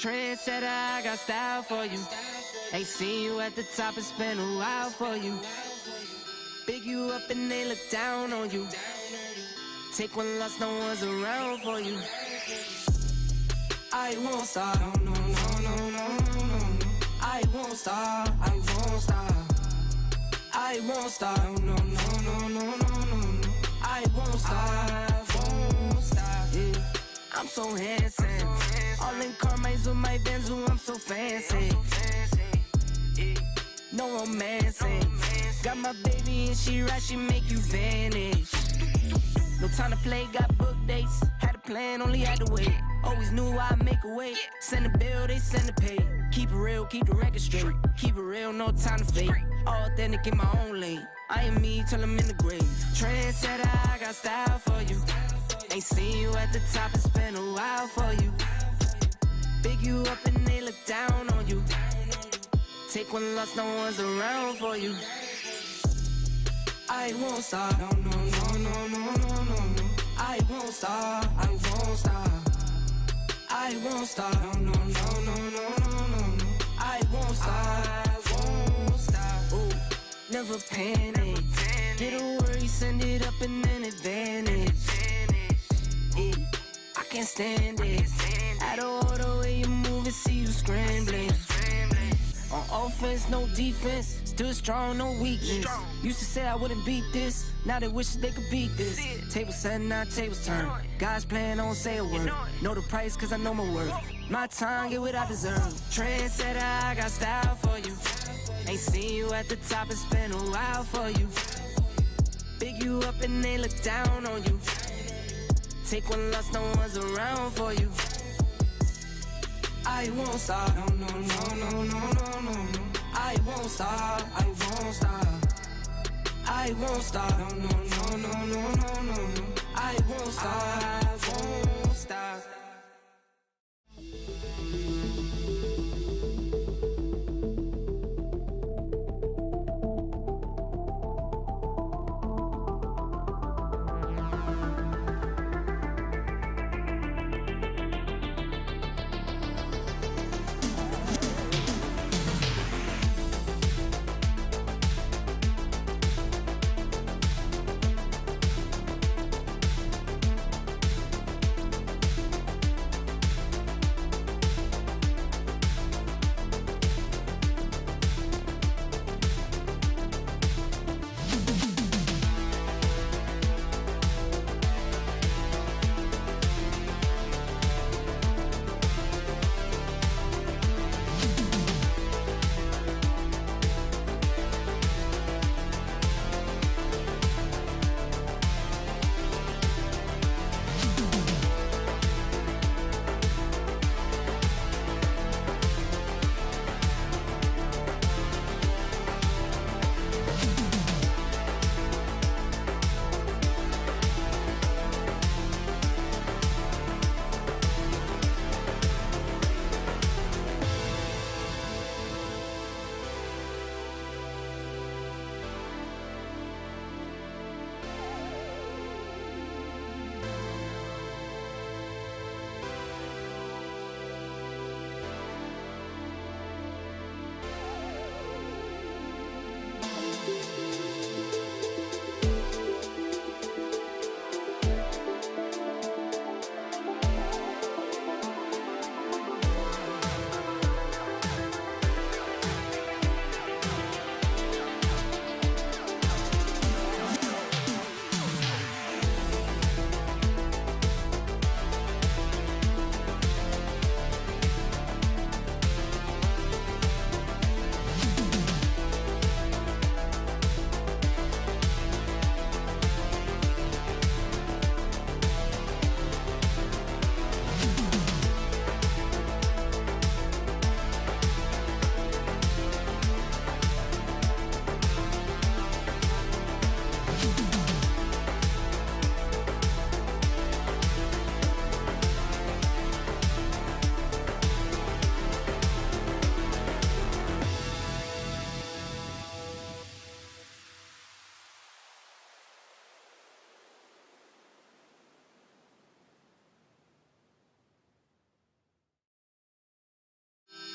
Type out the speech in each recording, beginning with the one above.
Trendsetter, I got style for you. They see you at the top, it's been a while for you. Big you up and they look down on you. Take one loss, no one's around for you. I won't stop, no, no, no, no, no, no, no. I won't stop, I won't stop. I won't stop, no, no, no, no, no, no. I won't stop, yeah. I'm so handsome. All in Carmine's with my Benz, I'm so fancy. No romancing. Got my baby and she right, she make you vanish. No time to play, got book dates. Had a plan, only had to wait. Always knew I'd make a way. Send a bill, they send a pay. Keep it real, keep the record straight. Keep it real, no time to fake. All authentic in my own lane. I am me till I'm in the grave. Trendsetter, I got style for you. Ain't seen you at the top, it's been a while for you. Big you up and they look down on you. Take one loss, no one's around for you. I won't stop, no, no, no, no, no, no, no. I won't stop, I won't stop. I won't stop, no, no, no, no, no, no, no. I won't stop, I won't stop. Ooh, never panic. Get a worry, send it up and then advantage. Yeah, I can't stand it. Out of order way you move and see you scrambling. On offense, no defense. Still strong, no weakness. Used to say I wouldn't beat this. Now they wish they could beat this. Tables set, now tables turn. God's plan, don't say a word. Know the price, cause I know my worth. My time, get what I deserve. Trendsetter, I got style for you. Ain't seen you at the top, it's been a while for you. Big you up and they look down on you. Take one loss, no one's around for you. I won't stop, no, no, no, no, no, no, no. I won't stop, I won't stop. I won't stop, no, no, no, no, no, no, no. I won't stop, I won't stop.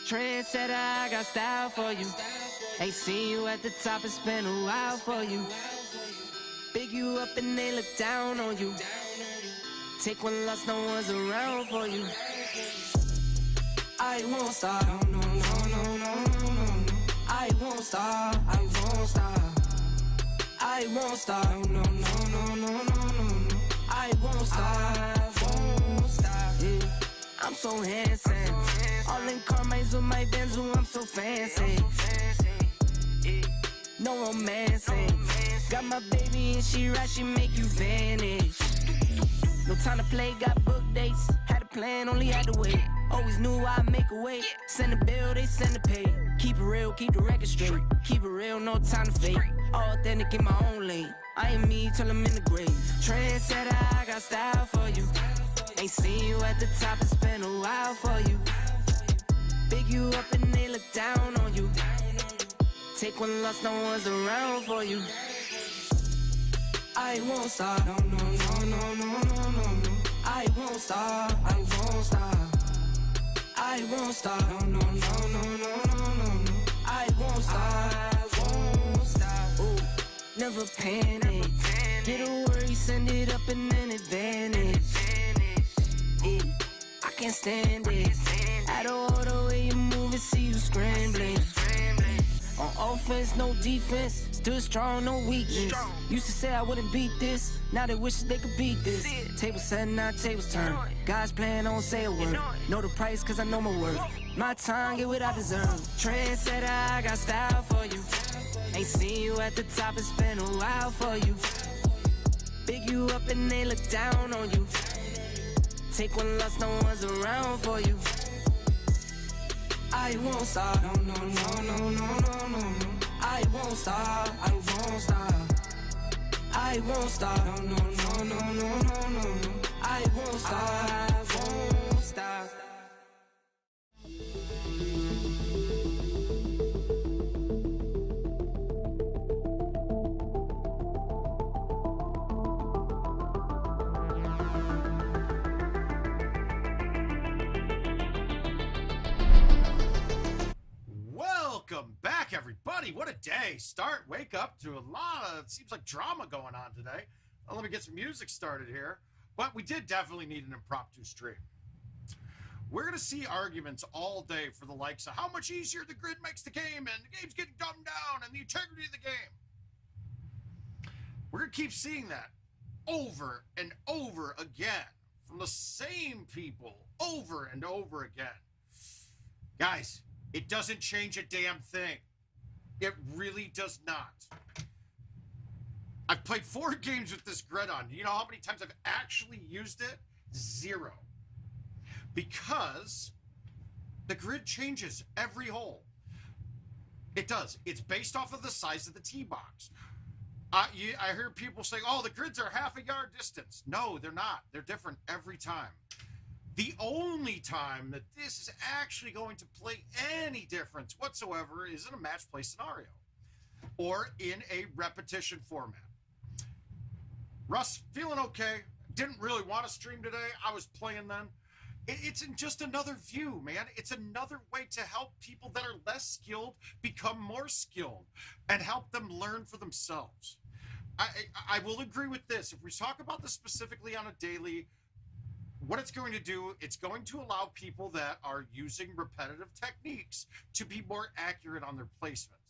Trendsetter, I got style for you. Ain't seen you at the top, it's been a while for you. Big you up and they look down on you. Take one loss, no one's around for you. I won't stop, no, no, no, no, no, no. I won't stop, I won't stop. I won't stop, no, no, no, no, no, no. I won't stop, won't stop. Yeah. I'm so handsome. All in Carmine's with my Benzo, I'm so fancy. No romancing. Got my baby and she right, she make you vanish. No time to play, got book dates. Had a plan, only had to wait. Always knew I'd make a way. Send a bill, they send a pay. Keep it real, keep the record straight. Keep it real, no time to fake. All authentic in my own lane. I am me till I'm in the grave. Trendsetter, I got style for you. Ain't seen you at the top, it's been a while for you. Big you up and they look down on you. Take one loss, no one's around for you. I won't stop, no, no, no, no, no, no, no. I won't stop, I won't stop. I won't stop, no, no, no, no, no, no, no. I won't stop, won't stop. Ooh, never panic. Get a worry, send it up and then advantage. Yeah, I can't stand it. Out of order way you move and see you scrambling. On offense, no defense. Still strong, no weakness. Used to say I wouldn't beat this. Now they wish they could beat this. Table set, now tables turn. God's plan, I don't say a word. Know the price, cause I know my worth. My time, get what I deserve. Trendsetter, I got style for you. Ain't seen you at the top, it's been a while for you. Big you up and they look down on you. Take one loss, no one's around for you. I won't stop, no, no, no, no, no, no, no. I won't stop, I won't stop. I won't stop, no, no, no, no, no, no, no. I won't stop, won't stop. Welcome back, everybody. What a day. Wake up to a lot of, it seems like drama going on today. Well, let me get some music started here. But we did definitely need an impromptu stream. We're going to see arguments all day for the likes of how much easier the grid makes the game and the game's getting dumbed down and the integrity of the game. We're going to keep seeing that over and over again from the same people over and over again. Guys, it doesn't change a damn thing. It really does not. I've played 4 games with this grid on. You know how many times I've actually used it? 0. Because the grid changes every hole. It does. It's based off of the size of the tee box. I hear people say, oh, the grids are half a yard distance. No, they're not. They're different every time. The only time that this is actually going to play any difference whatsoever is in a match play scenario or in a repetition format. Russ, feeling okay. Didn't really want to stream today. I was playing then. It's just another view, man. It's another way to help people that are less skilled become more skilled and help them learn for themselves. I will agree with this. If we talk about this specifically on a daily, what it's going to do, it's going to allow people that are using repetitive techniques to be more accurate on their placement.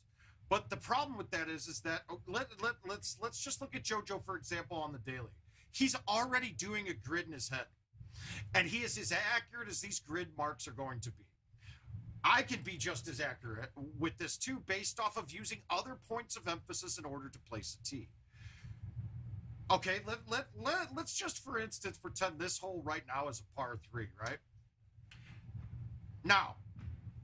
But the problem with that is that let's just look at JoJo, for example, on the daily. He's already doing a grid in his head, and he is as accurate as these grid marks are going to be. I can be just as accurate with this too, based off of using other points of emphasis in order to place a tee. Okay, let's just, for instance, pretend this hole right now is a par 3, right? Now,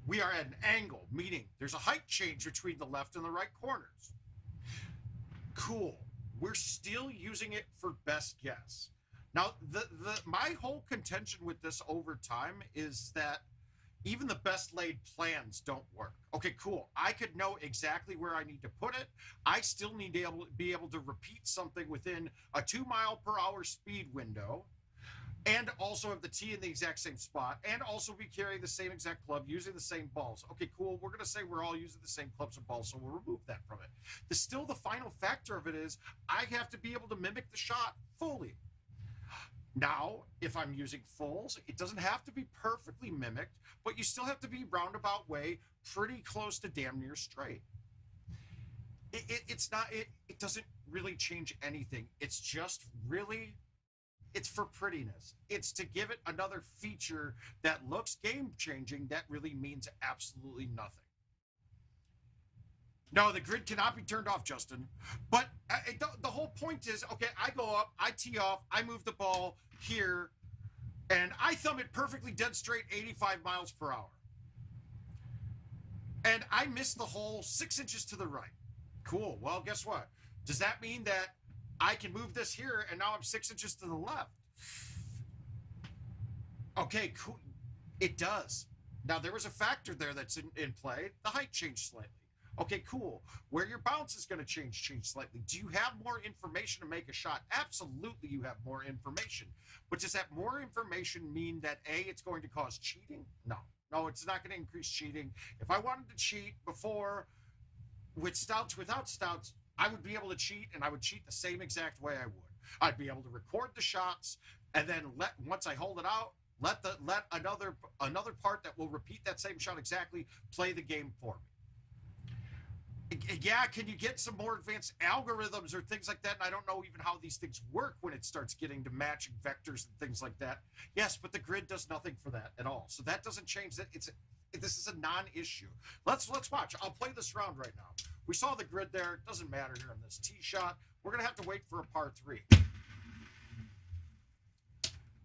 we are at an angle, meaning there's a height change between the left and the right corners. Cool. We're still using it for best guess. Now, my whole contention with this over time is that even the best laid plans don't work. Okay, cool. I could know exactly where I need to put it. I still need to be able to repeat something within a 2 mile per hour speed window and also have the tee in the exact same spot, and also be carrying the same exact club, using the same balls. Okay, cool. We're going to say we're all using the same clubs and balls, so we'll remove that from it. Still, the final factor of it is I have to be able to mimic the shot fully. Now, if I'm using fulls, it doesn't have to be perfectly mimicked, but you still have to be roundabout way, pretty close to damn near straight. It doesn't really change anything. It's just really, it's for prettiness. It's to give it another feature that looks game-changing that really means absolutely nothing. No, the grid cannot be turned off, Justin. But the whole point is, okay, I go up, I tee off, I move the ball here, and I thumb it perfectly dead straight 85 miles per hour. And I miss the hole 6 inches to the right. Cool. Well, guess what? Does that mean that I can move this here and now I'm 6 inches to the left? Okay, cool. It does. Now, there was a factor there that's in play. The height changed slightly. Okay, cool. Where your bounce is going to change slightly. Do you have more information to make a shot? Absolutely, you have more information. But does that more information mean that, A, it's going to cause cheating? No. No, it's not going to increase cheating. If I wanted to cheat before with stouts, without stouts, I would be able to cheat, and I would cheat the same exact way I would. I'd be able to record the shots, and then once I hold it out, let another part that will repeat that same shot exactly play the game for me. Yeah, can you get some more advanced algorithms or things like that? And I don't know even how these things work when it starts getting to matching vectors and things like that. Yes, but the grid does nothing for that at all. So that doesn't change that. This is a non-issue. Let's watch. I'll play this round right now. We saw the grid there. It doesn't matter here on this tee shot. We're going to have to wait for a par 3.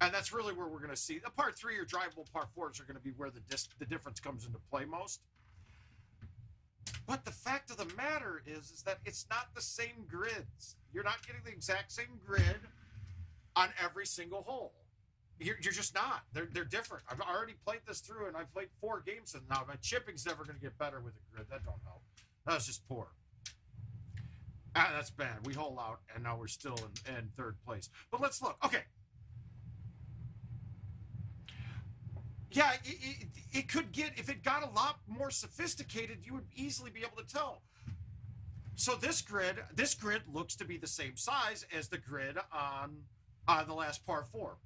And that's really where we're going to see. The par 3 or drivable par 4s are going to be where the difference comes into play most. But the fact of the matter is that it's not the same grids. You're not getting the exact same grid on every single hole. You're just not. They're different. I've already played this through, and I've played 4 games, and now my chipping's never going to get better with a grid. That don't help. That was just poor. That's bad. We hole out, and now we're still in 3rd place. But let's look. Okay. Yeah, it could get, if it got a lot more sophisticated, you would easily be able to tell. So this grid looks to be the same size as the grid on the last par 4.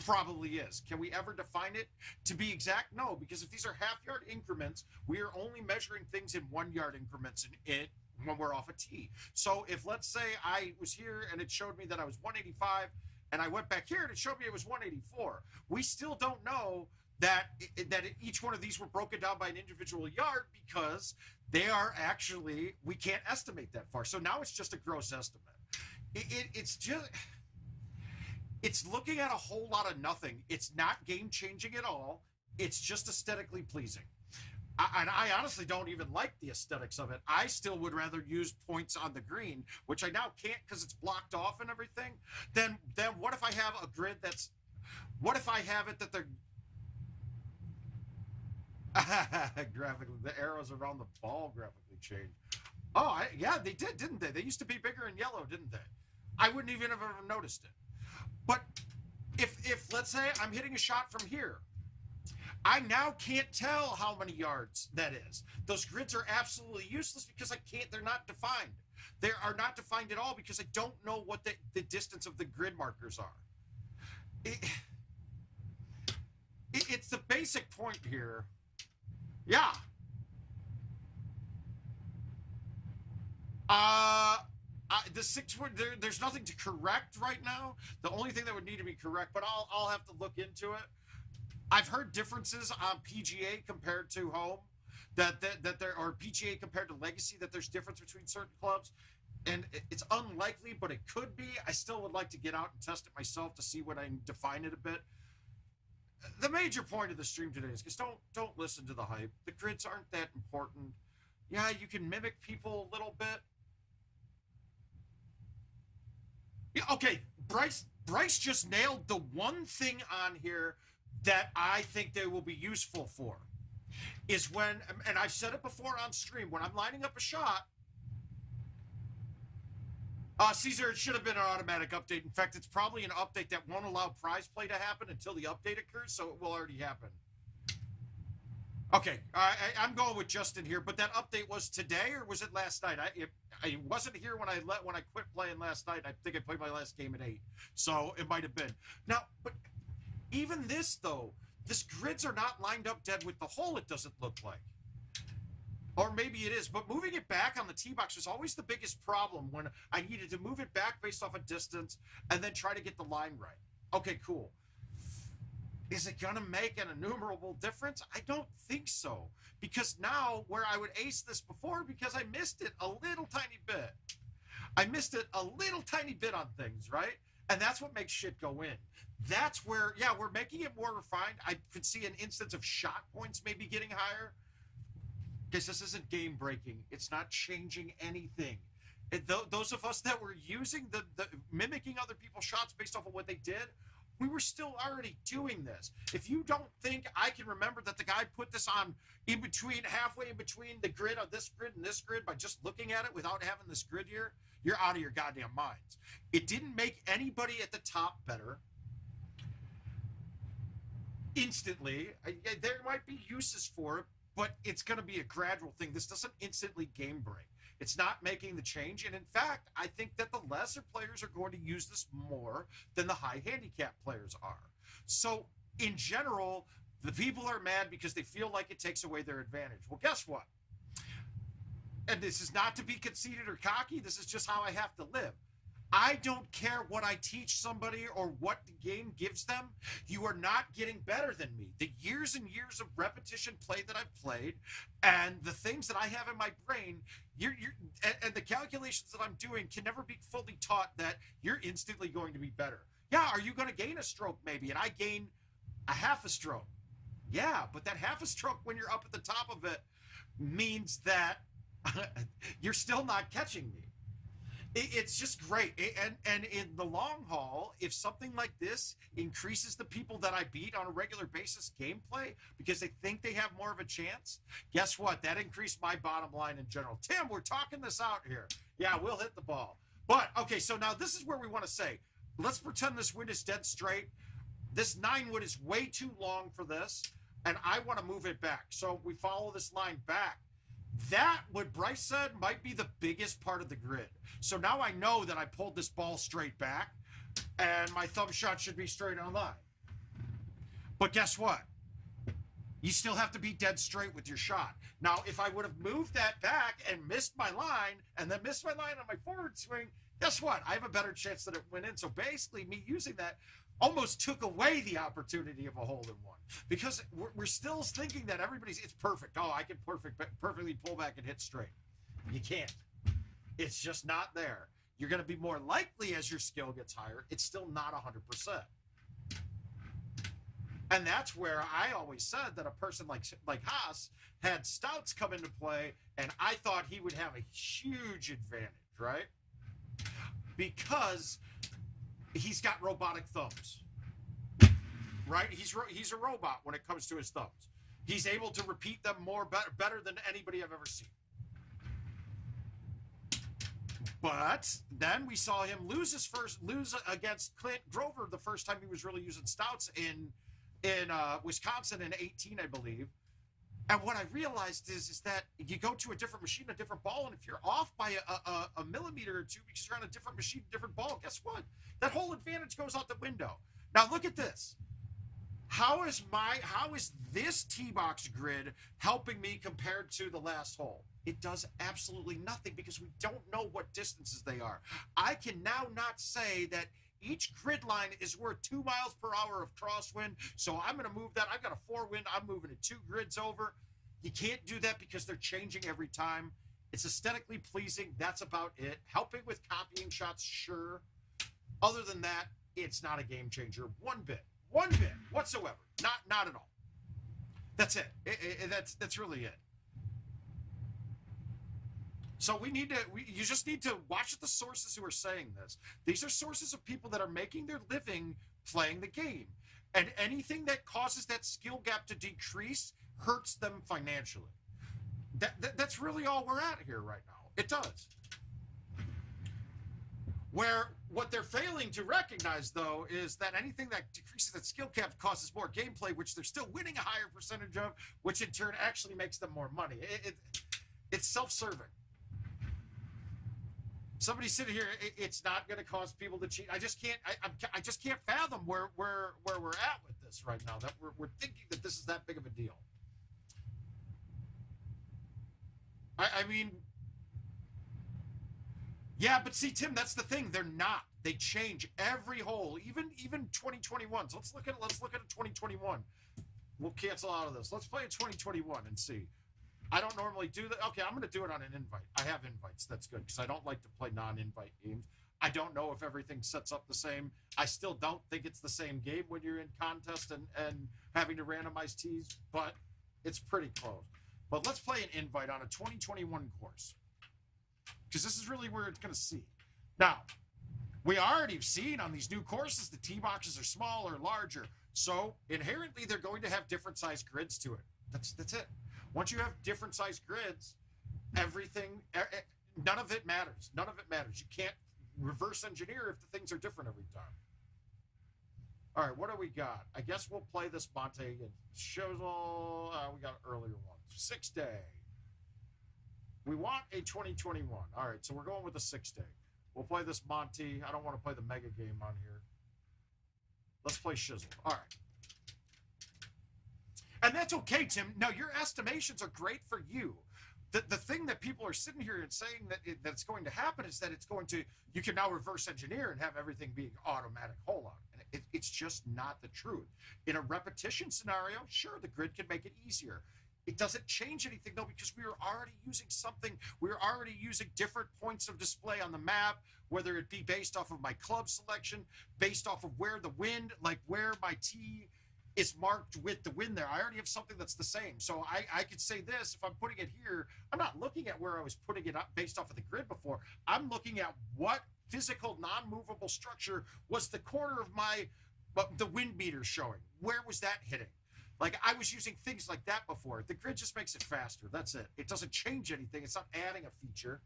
Probably is. Can we ever define it to be exact? No, because if these are half-yard increments, we are only measuring things in 1-yard increments when we're off a tee. So if, let's say, I was here and it showed me that I was 185, and I went back here and it showed me it was 184, we still don't know that each one of these were broken down by an individual yard, because they are actually, we can't estimate that far. So now it's just a gross estimate. It's looking at a whole lot of nothing. It's not game changing at all. It's just aesthetically pleasing. And I honestly don't even like the aesthetics of it. I still would rather use points on the green, which I now can't because it's blocked off and everything. Then what if I have a grid what if I have it that they're, graphically, the arrows around the ball graphically changed. Oh, yeah, they did, didn't they? They used to be bigger in yellow, didn't they? I wouldn't even have ever noticed it. But if let's say I'm hitting a shot from here, I now can't tell how many yards that is. Those grids are absolutely useless because they're not defined. They are not defined at all because I don't know what the distance of the grid markers are. It's the basic point here. Yeah. There's nothing to correct right now. The only thing that would need to be correct, but I'll have to look into it. I've heard differences on PGA compared to home, that there, or PGA compared to Legacy, that there's difference between certain clubs, and it's unlikely, but it could be. I still would like to get out and test it myself to see when I define it a bit. The major point of the stream today is just don't listen to the hype. The grids aren't that important. Yeah, you can mimic people a little bit. Yeah, okay, Bryce just nailed the one thing on here that I think they will be useful for, is when, and I've said it before on stream, when I'm lining up a shot, Caesar, it should have been an automatic update. In fact, it's probably an update that won't allow prize play to happen until the update occurs, so it will already happen. Okay, I'm going with Justin here, but that update was today, or was it last night? I wasn't here when I quit playing last night. I think I played my last game at 8, so it might have been. Now, but even this, though, this grids are not lined up dead with the hole, it doesn't look like. Or maybe it is, but moving it back on the tee box was always the biggest problem when I needed to move it back based off a distance and then try to get the line right. Okay, cool. Is it going to make an innumerable difference? I don't think so. Because now, where I would ace this before, because I missed it a little tiny bit. I missed it a little tiny bit on things, right? And that's what makes shit go in. That's where, yeah, we're making it more refined. I could see an instance of shot points maybe getting higher. Because this isn't game breaking. It's not changing anything. Those of us that were using the mimicking other people's shots based off of what they did, we were still already doing this. If you don't think I can remember that the guy put this on halfway in between the grid of this grid and this grid by just looking at it without having this grid here, you're out of your goddamn minds. It didn't make anybody at the top better. Instantly, there might be uses for it, but it's going to be a gradual thing. This doesn't instantly game break. It's not making the change. And in fact, I think that the lesser players are going to use this more than the high handicap players are. So in general, the people are mad because they feel like it takes away their advantage. Well, guess what? And this is not to be conceited or cocky. This is just how I have to live. I don't care what I teach somebody or what the game gives them. You are not getting better than me. The years and years of repetition play that I've played and the things that I have in my brain, and the calculations that I'm doing can never be fully taught that you're instantly going to be better. Yeah, are you going to gain a stroke maybe? And I gain a half a stroke. Yeah, but that half a stroke when you're up at the top of it means that you're still not catching me. It's just great. And in the long haul, if something like this increases the people that I beat on a regular basis gameplay because they think they have more of a chance, guess what? That increased my bottom line in general. Tim, we're talking this out here. Yeah, we'll hit the ball. But, okay, so now this is where we want to say, let's pretend this wind is dead straight. This 9 wood is way too long for this, and I want to move it back. So we follow this line back. That, what Bryce said, might be the biggest part of the grid. So now I know that I pulled this ball straight back, and my thumb shot should be straight on line. But guess what? You still have to be dead straight with your shot. Now, if I would have moved that back and missed my line, and then missed my line on my forward swing, guess what? I have a better chance that it went in. So basically, me using that almost took away the opportunity of a hole-in-one. Because we're still thinking that it's perfect. Oh, I can perfectly pull back and hit straight. You can't. It's just not there. You're going to be more likely as your skill gets higher. It's still not 100%. And that's where I always said that a person like Haas had stouts come into play, and I thought he would have a huge advantage, right? Because he's got robotic thumbs. Right? He's a robot when it comes to his thumbs. He's able to repeat them better than anybody I've ever seen. But then we saw him lose against Clint Grover the first time he was really using stouts in Wisconsin in 18, I believe. And what I realized is that you go to a different machine, a different ball, and if you're off by a millimeter or two because you're on a different machine, different ball, guess what? That whole advantage goes out the window. Now look at this. How is this tee box grid helping me compared to the last hole? It does absolutely nothing because we don't know what distances they are. I can now not say that each grid line is worth 2 miles per hour of crosswind, so I'm going to move that. I've got a 4 wind. I'm moving it 2 grids over. You can't do that because they're changing every time. It's aesthetically pleasing. That's about it. Helping with copying shots, sure. Other than that, it's not a game changer one bit whatsoever. Not at all. That's it. That's really it. So you just need to watch the sources who are saying this. These are sources of people that are making their living playing the game. And anything that causes that skill gap to decrease hurts them financially. That's really all we're at here right now. It does. Where what they're failing to recognize, though, is that anything that decreases that skill cap causes more gameplay, which they're still winning a higher percentage of, which in turn actually makes them more money. It's self-serving. Somebody sitting here, it's not going to cause people to cheat. I just can't fathom where we're at with this right now. That we're thinking that this is that big of a deal. I mean, yeah, but see, Tim, that's the thing. They're not. They change every hole, even 2021. So let's look at a 2021. We'll cancel out of this. Let's play a 2021 and see. I don't normally do that. Okay, I'm going to do it on an invite. I have invites. That's good because I don't like to play non-invite games. I don't know if everything sets up the same. I still don't think it's the same game when you're in contest and having to randomize tees, but it's pretty close. But let's play an invite on a 2021 course because this is really where it's going to see. Now, we already have seen on these new courses the tee boxes are smaller, larger. So inherently, they're going to have different size grids to it. That's it. Once you have different size grids, everything, none of it matters. None of it matters. You can't reverse engineer if the things are different every time. All right, what do we got? I guess we'll play this Monte again. Shows all, we got earlier ones. 6 day. We want a 2021. All right, so we're going with a 6 day. We'll play this Monte. I don't want to play the mega game on here. Let's play Shizzle. All right. And that's okay, Tim. Now, your estimations are great for you. The thing that people are sitting here and saying that that's going to happen is that you can now reverse engineer and have everything being automatic hole out. And it's just not the truth. In a repetition scenario, sure, the grid can make it easier. It doesn't change anything, though, because we were already using something. We were already using different points of display on the map, whether it be based off of my club selection, based off of where the wind, like where my tee is marked with the wind there. I already have something that's the same. So I could say this, if I'm putting it here, I'm not looking at where I was putting it up based off of the grid before. I'm looking at what physical non-movable structure was the corner of the wind meter showing. Where was that hitting? Like, I was using things like that before. The grid just makes it faster. That's it. It doesn't change anything. It's not adding a feature.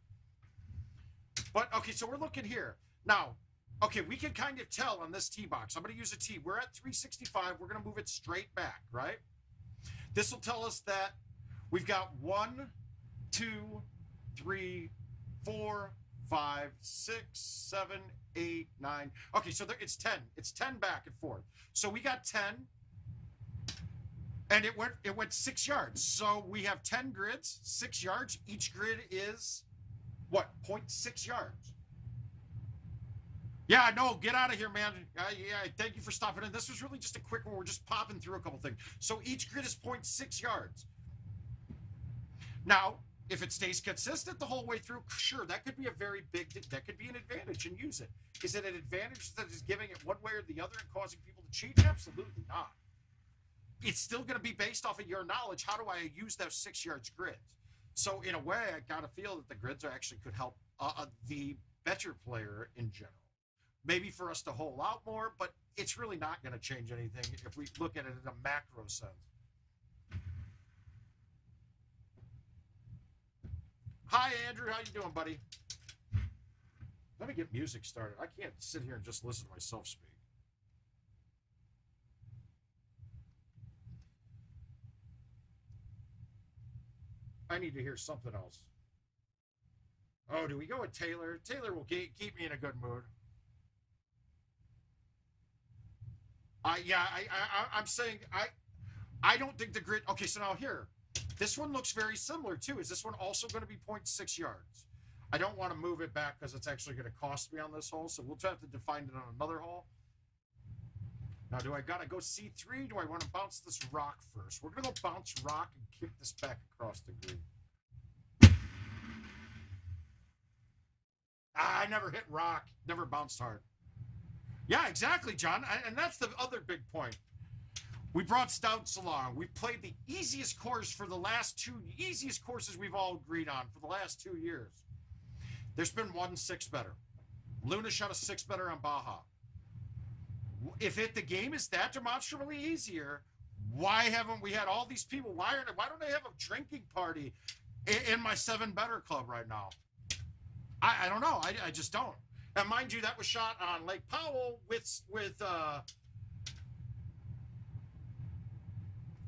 But, okay, so we're looking here. Now, okay, we can kind of tell on this tee box. I'm going to use a tee. We're at 365. We're going to move it straight back, right? This will tell us that we've got 1, 2, 3, 4, 5, 6, 7, 8, 9. Okay, so it's 10. It's 10 back and forth. So we got 10, and it went 6 yards. So we have 10 grids, 6 yards. Each grid is, what, 0.6 yards. Yeah, no, get out of here, man. Yeah, thank you for stopping in. This was really just a quick one. We're just popping through a couple things. So each grid is 0.6 yards. Now, if it stays consistent the whole way through, sure, that could be that could be an advantage, and use it. Is it an advantage that is giving it one way or the other and causing people to cheat? Absolutely not. It's still going to be based off of your knowledge. How do I use those 6 yards grids? So in a way, I got to feel that the grids actually could help the better player in general. Maybe for us to hole out more, but it's really not going to change anything if we look at it in a macro sense. Hi, Andrew. How you doing, buddy? Let me get music started. I can't sit here and just listen to myself speak. I need to hear something else. Oh, do we go with Taylor? Taylor will keep me in a good mood. I'm saying I don't think the grid. Okay, so now here, this one looks very similar too. Is this one also going to be 0.6 yards? I don't want to move it back because it's actually going to cost me on this hole. So we'll have to define it on another hole. Now, do I got to go C3? Do I want to bounce this rock first? We're going to go bounce rock and kick this back across the green. I never hit rock. Never bounced hard. Yeah, exactly, John. And that's the other big point. We brought Stouts along. We played the easiest course for the last easiest courses we've all agreed on for the last 2 years. There's been one 6-better. Luna shot a 6-better on Baja. If the game is that demonstrably easier, why haven't we had all these people? Why don't they have a drinking party in my 7-better club right now? I don't know. I just don't. And mind you, that was shot on Lake Powell with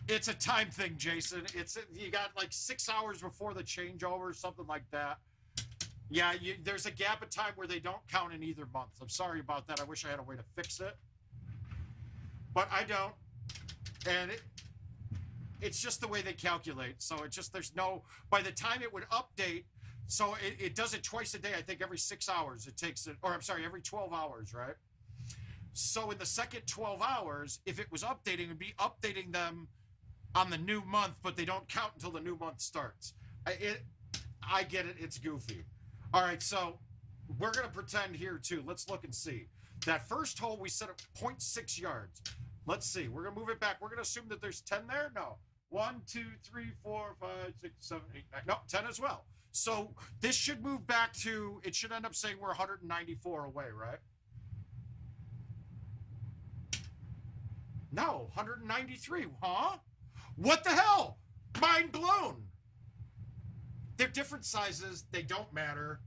it's a time thing, Jason. You got like 6 hours before the changeover, something like that. Yeah, there's a gap of time where they don't count in either month. I'm sorry about that. I wish I had a way to fix it, but I don't. And it's just the way they calculate. So it just, there's no, by the time it would update, so it does it twice a day. I think every 6 hours it takes it, or I'm sorry, every 12 hours, right? So in the second 12 hours, if it was updating, it would be updating them on the new month, but they don't count until the new month starts. I get it. It's goofy. All right, so we're going to pretend here, too. Let's look and see. That first hole, we set at 0.6 yards. Let's see. We're going to move it back. We're going to assume that there's 10 there? No. 1, 2, 3, 4, 5, 6, 7, 8, 9. No, 10 as well. So this should move back to, it should end up saying we're 194 away, right? No, 193. Huh? What the hell? Mind blown. They're different sizes. They don't matter.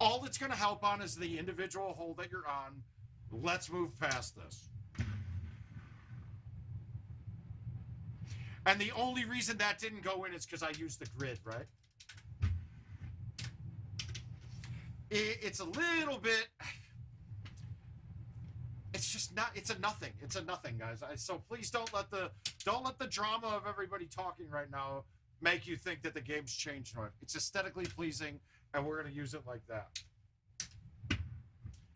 All it's going to help on is the individual hole that you're on. Let's move past this. And the only reason that didn't go in is because I used the grid, right? It's a little bit... It's just not. It's a nothing. It's a nothing, guys. So please don't let the drama of everybody talking right now make you think that the game's changed. It's aesthetically pleasing, and we're going to use it like that.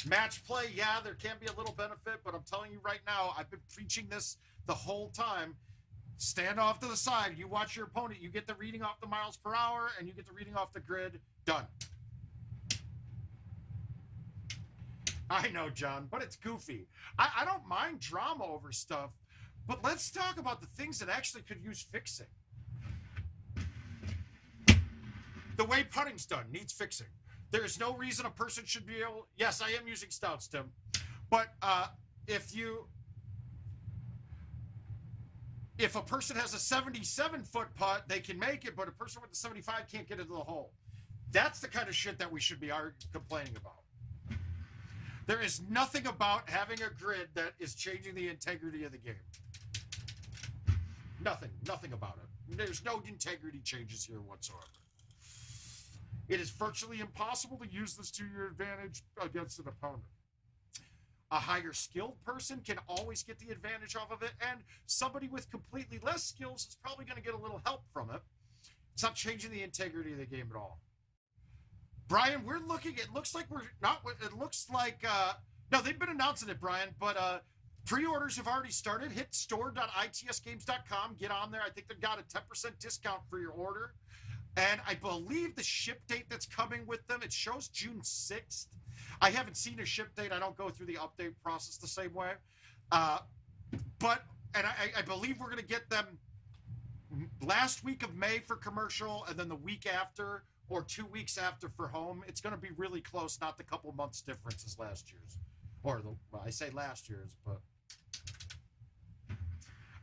Match play, yeah, there can be a little benefit, but I'm telling you right now, I've been preaching this the whole time. Stand off to the side. You watch your opponent. You get the reading off the miles per hour, and you get the reading off the grid. Done. I know, John, but it's goofy. I don't mind drama over stuff, but let's talk about the things that actually could use fixing. The way putting's done needs fixing. There is no reason a person should be able... Yes, I am using stouts, Tim. But if a person has a 77-foot putt, they can make it, but a person with a 75 can't get into the hole. That's the kind of shit that we should be complaining about. There is nothing about having a grid that is changing the integrity of the game. Nothing about it. There's no integrity changes here whatsoever. It is virtually impossible to use this to your advantage against an opponent. A higher skilled person can always get the advantage off of it, and somebody with completely less skills is probably going to get a little help from it. It's not changing the integrity of the game at all. Brian, we're looking, it looks like we're not, it looks like, no, they've been announcing it, Brian, but pre-orders have already started. Hit store.itsgames.com, get on there. I think they've got a 10% discount for your order. And I believe the ship date that's coming with them, it shows June 6th. I haven't seen a ship date. I don't go through the update process the same way. I believe we're going to get them last week of May for commercial, and then the week after, or 2 weeks after for home. It's going to be really close, not the couple months difference as last year's. Well, I say last year's, but...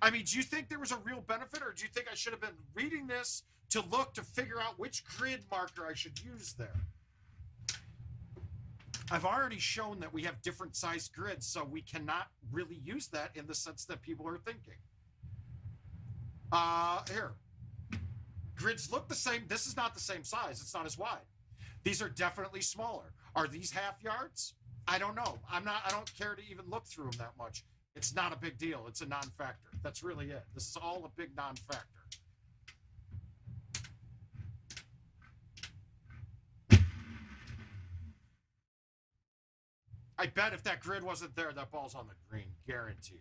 I mean, do you think there was a real benefit, or do you think I should have been reading this to look to figure out which grid marker I should use there? I've already shown that we have different sized grids, so we cannot really use that in the sense that people are thinking. Here. Grids look the same. This is not the same size. It's not as wide. These are definitely smaller. Are these half yards? I don't know. I don't care to even look through them that much. It's not a big deal. It's a non-factor. That's really it. This is all a big non-factor. I bet if that grid wasn't there, that ball's on the green. Guaranteed.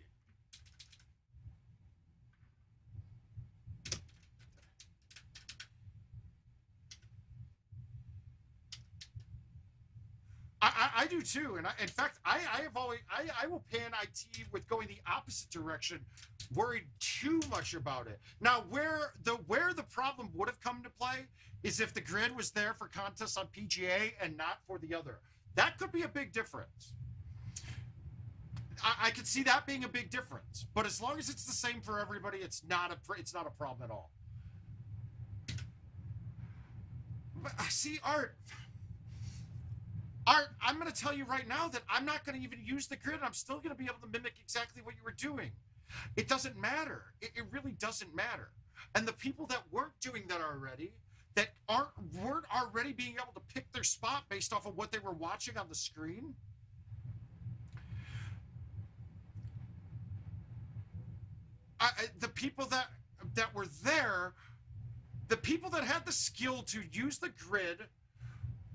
I do too, and in fact, I will pan IT with going the opposite direction, worried too much about it. Now, where the problem would have come to play is if the grid was there for contests on PGA and not for the other. That could be a big difference. I could see that being a big difference, but as long as it's the same for everybody, it's not a problem at all. But see, Art. Art, I'm going to tell you right now that I'm not going to even use the grid. I'm still going to be able to mimic exactly what you were doing. It doesn't matter. It really doesn't matter. And the people that weren't doing that already, that weren't already being able to pick their spot based off of what they were watching on the screen, the people that were there, the people that had the skill to use the grid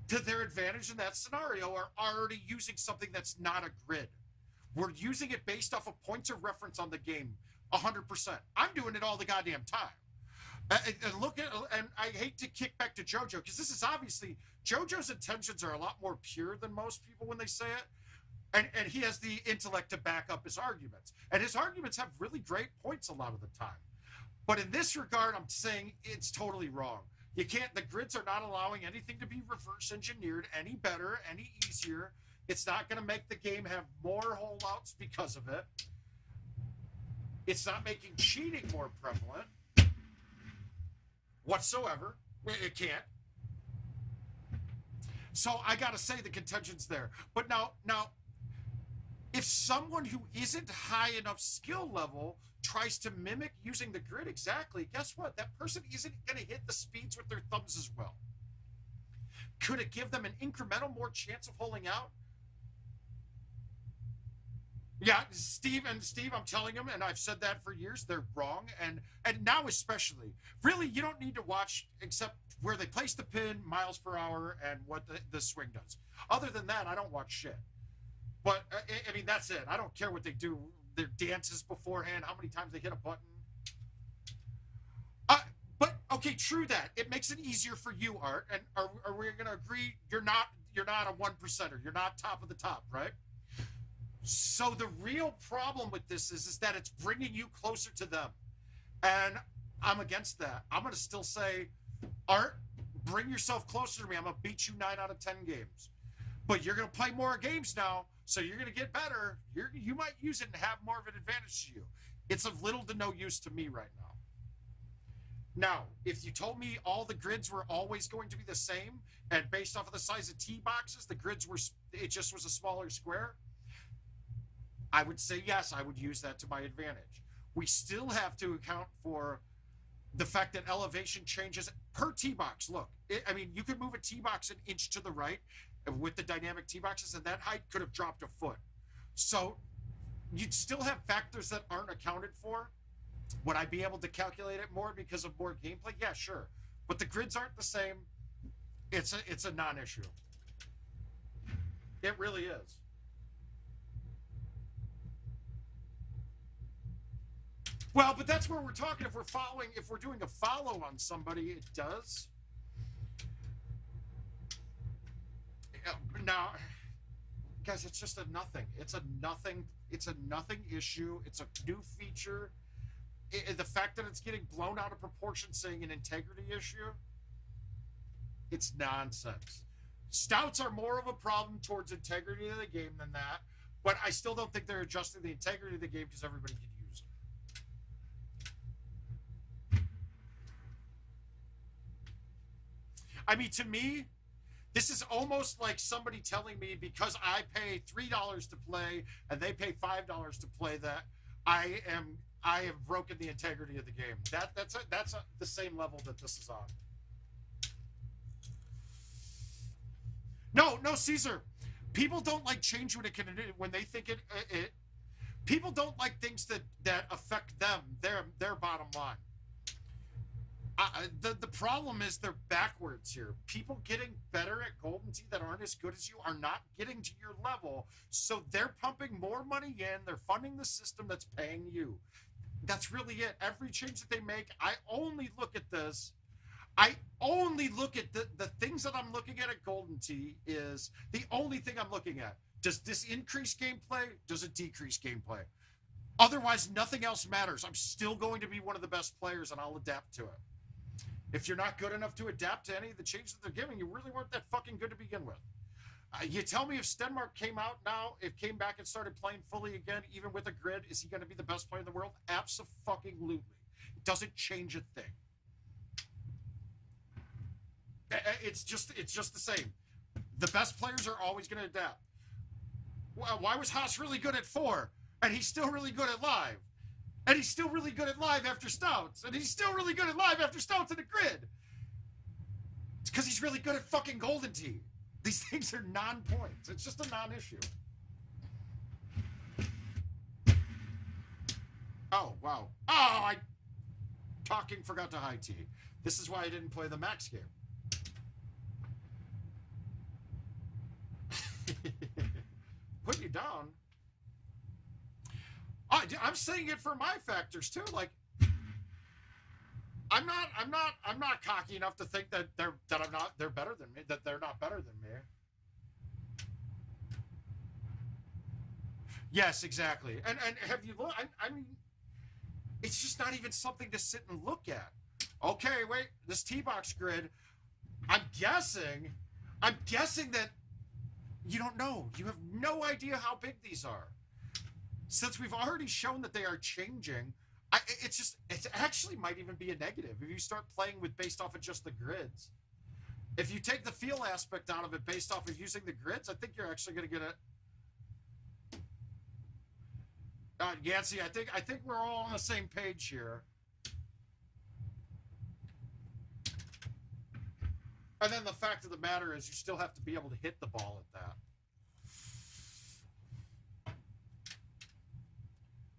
to their advantage in that scenario are already using something that's not a grid. We're using it based off of points of reference on the game 100%. I'm doing it all the goddamn time. And I hate to kick back to JoJo, because this is obviously, JoJo's intentions are a lot more pure than most people when they say it. And he has the intellect to back up his arguments. And his arguments have really great points a lot of the time. But in this regard, I'm saying it's totally wrong. You can't, the grids are not allowing anything to be reverse engineered any better, any easier. It's not going to make the game have more holdouts because of it. It's not making cheating more prevalent whatsoever. It can't. So I got to say the contention's there. But now, if someone who isn't high enough skill level tries to mimic using the grid exactly, guess what? That person isn't going to hit the speeds with their thumbs as well. Could it give them an incremental more chance of holding out? Yeah, Steve, I'm telling them, and I've said that for years, they're wrong. And now especially, really, you don't need to watch except where they place the pin, miles per hour, and what the swing does. Other than that, I don't watch shit. But, I mean, that's it. I don't care what they do, their dances beforehand, how many times they hit a button. But, okay, true that. It makes it easier for you, Art. And are we going to agree you're not a 1%er? You're not top of the top, right? So the real problem with this is that it's bringing you closer to them. And I'm against that. I'm going to still say, Art, bring yourself closer to me. I'm going to beat you 9 out of 10 games. But you're going to play more games now, so you're going to get better. You might use it and have more of an advantage to you. It's of little to no use to me right now. Now, if you told me all the grids were always going to be the same, and based off of the size of tee boxes, the grids it just was a smaller square, I would say yes, I would use that to my advantage. We still have to account for the fact that elevation changes per tee box. Look, I mean, you could move a tee box an inch to the right with the dynamic tee boxes, and that height could have dropped a foot. So you'd still have factors that aren't accounted for. Would I be able to calculate it more because of more gameplay? Yeah, sure. But the grids aren't the same. It's a non-issue. It really is. Well, but that's where we're talking. If we're doing a follow on somebody, it does. Now, guys, it's just a nothing. It's a nothing issue. It's a new feature. The fact that it's getting blown out of proportion saying an integrity issue, it's nonsense. Stouts are more of a problem towards integrity of the game than that, but I still don't think they're adjusting the integrity of the game because everybody can use it. I mean, to me, this is almost like somebody telling me because I pay $3 to play and they pay $5 to play that I have broken the integrity of the game. That's the same level that this is on. No, Caesar. People don't like change when they think it. People don't like things that affect them, their bottom line. The problem is they're backwards here. People getting better at GoldenTee that aren't as good as you are not getting to your level, so they're pumping more money in. They're funding the system that's paying you. That's really it. Every change that they make, I only look at this. I only look at the things that I'm looking at GoldenTee is the only thing I'm looking at. Does this increase gameplay? Does it decrease gameplay? Otherwise, nothing else matters. I'm still going to be one of the best players, and I'll adapt to it. If you're not good enough to adapt to any of the changes that they're giving, you really weren't that fucking good to begin with. You tell me if Stenmark came out now, came back and started playing fully again, even with a grid, is he going to be the best player in the world? Abso-fucking-lutely. It doesn't change a thing. It's just the same. The best players are always going to adapt. Why was Haas really good at 4? And he's still really good at live. And he's still really good at live after stouts. And he's still really good at live after stouts in the grid. It's because he's really good at fucking Golden Tee. These things are non-points. It's just a non-issue. Oh, wow. Oh, I forgot to high tee. This is why I didn't play the max game. Put you down. I'm saying it for my factors too. Like, I'm not cocky enough to think that they're better than me. That they're not better than me. Yes, exactly. And have you looked? I mean, it's just not even something to sit and look at. Okay, wait, this T-box grid. I'm guessing that you don't know. You have no idea how big these are. Since we've already shown that they are changing, it actually might even be a negative if you start playing with based off of just the grids. If you take the feel aspect out of it based off of using the grids, I think you're actually going to get a Yancey, I think we're all on the same page here. And then the fact of the matter is you still have to be able to hit the ball at that.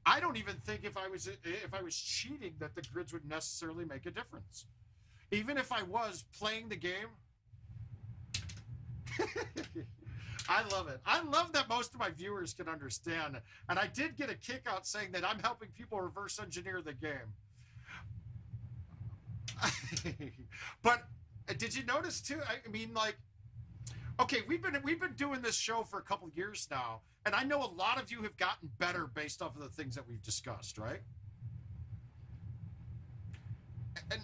I don't even think if I was cheating that the grids would necessarily make a difference. Even if I was playing the game. I love it. I love that most of my viewers can understand. And I did get a kick out saying that I'm helping people reverse engineer the game. But did you notice too? I mean, like, okay, we've been doing this show for a couple of years now, and I know a lot of you have gotten better based off of the things that we've discussed, right? And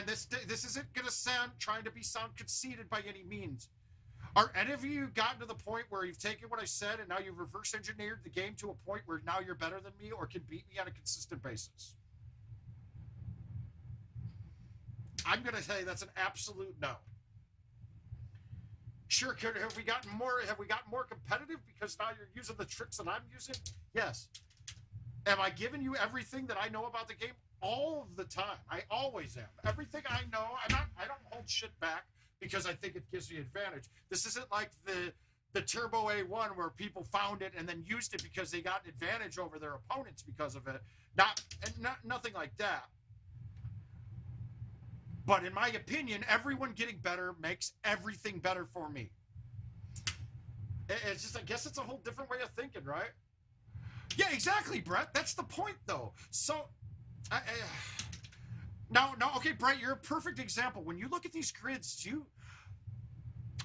this isn't going to sound conceited by any means. Are any of you gotten to the point where you've taken what I said and now you've reverse engineered the game to a point where now you're better than me or can beat me on a consistent basis? I'm going to say that's an absolute no. Sure, have we gotten more competitive because now you're using the tricks that I'm using? Yes. Am I giving you everything that I know about the game? All of the time. I always am. Everything I know, I don't hold shit back because I think it gives me advantage. This isn't like the Turbo A1 where people found it and then used it because they got an advantage over their opponents because of it. Nothing like that. But in my opinion, everyone getting better makes everything better for me. It's just, I guess it's a whole different way of thinking, right? Yeah, exactly, Brett. That's the point, though. So, no, okay, Brett, you're a perfect example. When you look at these grids,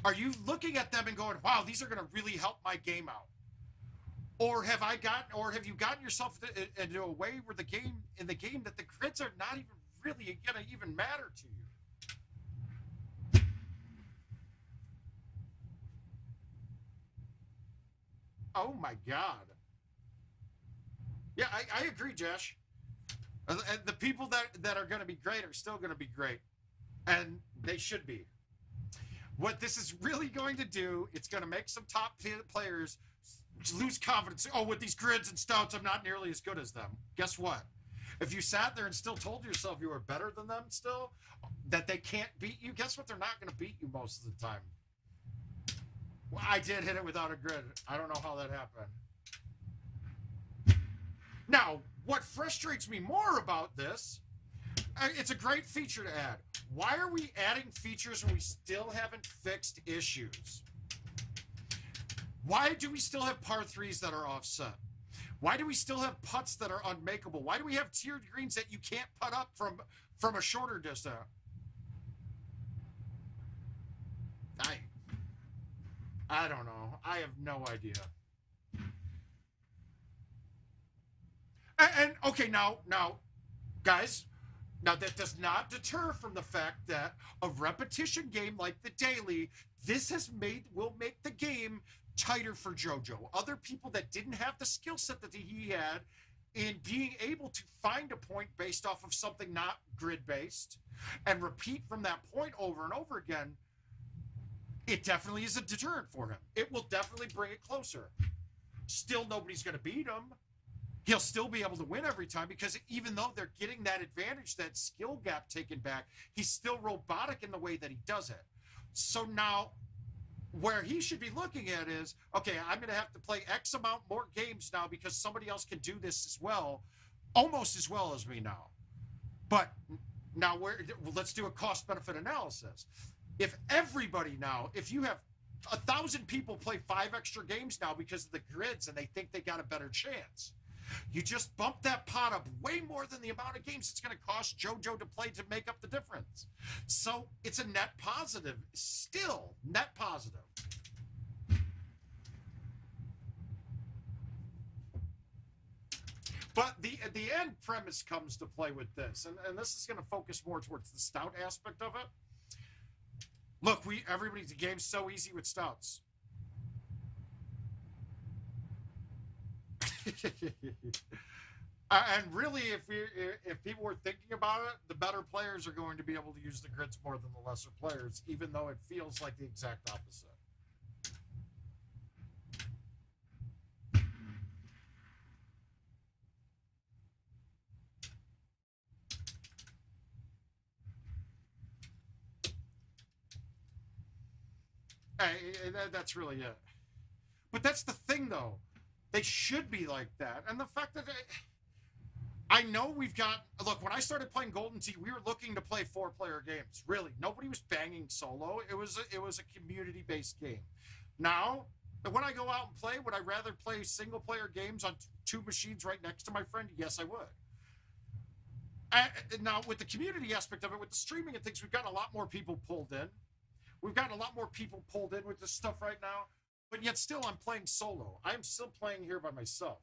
are you looking at them and going, wow, these are going to really help my game out? Or have you gotten yourself into a way where the game that the grids are not even really going to even matter to you? Oh my God. Yeah, I agree, Josh. And the people that are going to be great are still going to be great. And they should be. What this is really going to do, it's going to make some top players lose confidence. Oh, with these grids and stouts, I'm not nearly as good as them. Guess what? If you sat there and still told yourself you were better than them still, that they can't beat you, guess what? They're not going to beat you most of the time. Well, I did hit it without a grid. I don't know how that happened. Now, what frustrates me more about this, it's a great feature to add. Why are we adding features when we still haven't fixed issues? Why do we still have par 3s that are offset? Why do we still have putts that are unmakeable? Why do we have tiered greens that you can't putt up from a shorter distance? I don't know. I have no idea. And okay, now, guys, now that does not deter from the fact that a repetition game like the daily, will make the game tighter for JoJo. Other people that didn't have the skill set that he had in being able to find a point based off of something not grid based and repeat from that point over and over again, It definitely is a deterrent for him. It will definitely bring it closer. Still, nobody's going to beat him. He'll still be able to win every time because even though they're getting that advantage, that skill gap taken back, he's still robotic in the way that he does it. So now where he should be looking at is, okay, I'm going to have to play X amount more games now because somebody else can do this as well, almost as well as me now. But now let's do a cost-benefit analysis. If everybody now, if you have 1,000 people play 5 extra games now because of the grids and they think they got a better chance, you just bump that pot up way more than the amount of games it's going to cost JoJo to play to make up the difference. So it's a net positive, still net positive. But the end premise comes to play with this, and this is going to focus more towards the stout aspect of it. Look, the game's so easy with stouts. And really, if people were thinking about it, the better players are going to be able to use the grids more than the lesser players, even though it feels like the exact opposite. That's really it. But that's the thing, though. They should be like that. And the fact that I know we've got... Look, when I started playing Golden Tee, we were looking to play 4-player games. Really. Nobody was banging solo. It was a community-based game. Now, when I go out and play, would I rather play single-player games on 2 machines right next to my friend? Yes, I would. Now, with the community aspect of it, with the streaming and things, we've got a lot more people pulled in. We've gotten a lot more people pulled in with this stuff right now, but yet still I'm playing solo. I'm still playing here by myself.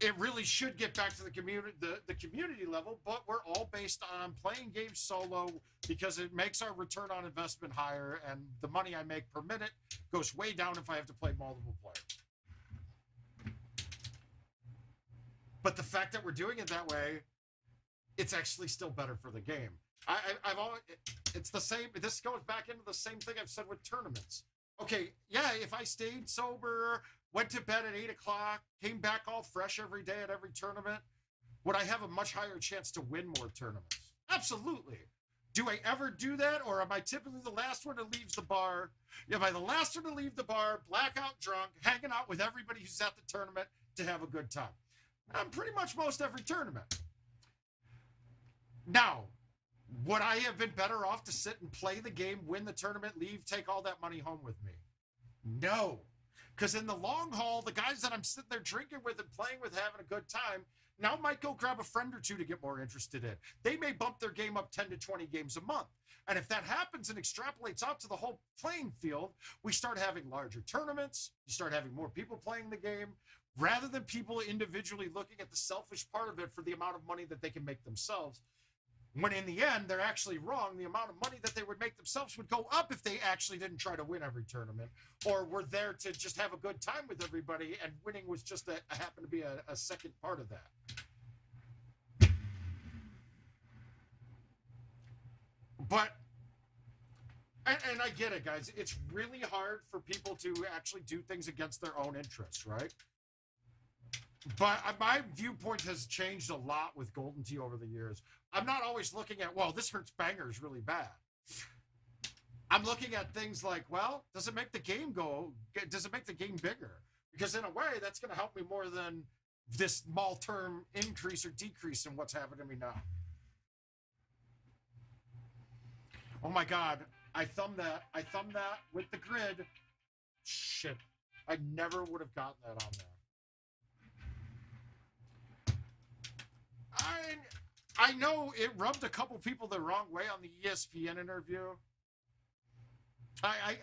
It really should get back to the community level, but we're all based on playing games solo because it makes our return on investment higher, and the money I make per minute goes way down if I have to play multiple players. But the fact that we're doing it that way, it's actually still better for the game. I've always, it's the same. This goes back into the same thing I've said with tournaments. Okay, yeah, if I stayed sober, went to bed at 8 o'clock, came back all fresh every day at every tournament, would I have a much higher chance to win more tournaments? Absolutely. Do I ever do that, or am I typically the last one that leaves the bar? Am I the last one to leave the bar, blackout drunk, hanging out with everybody who's at the tournament to have a good time? I'm pretty much most every tournament. Now, would I have been better off to sit and play the game, win the tournament, leave, take all that money home with me? No. Because in the long haul, the guys that I'm sitting there drinking with and playing with, having a good time, now might go grab a friend or two to get more interested in. They may bump their game up 10 to 20 games a month. And if that happens and extrapolates out to the whole playing field, we start having larger tournaments. You start having more people playing the game, rather than people individually looking at the selfish part of it for the amount of money that they can make themselves. When in the end, they're actually wrong. The amount of money that they would make themselves would go up if they actually didn't try to win every tournament, or were there to just have a good time with everybody, and winning was just happened to be a second part of that. But, and I get it, guys. It's really hard for people to actually do things against their own interests, right? But my viewpoint has changed a lot with Golden Tee over the years. I'm not always looking at, well, this hurts bangers really bad. I'm looking at things like, well, does it make the game bigger? Because in a way, that's going to help me more than this small term increase or decrease in what's happening to me now. Oh my God, I thumbed that with the grid. Shit, I never would have gotten that on there. I know it rubbed a couple people the wrong way on the ESPN interview. I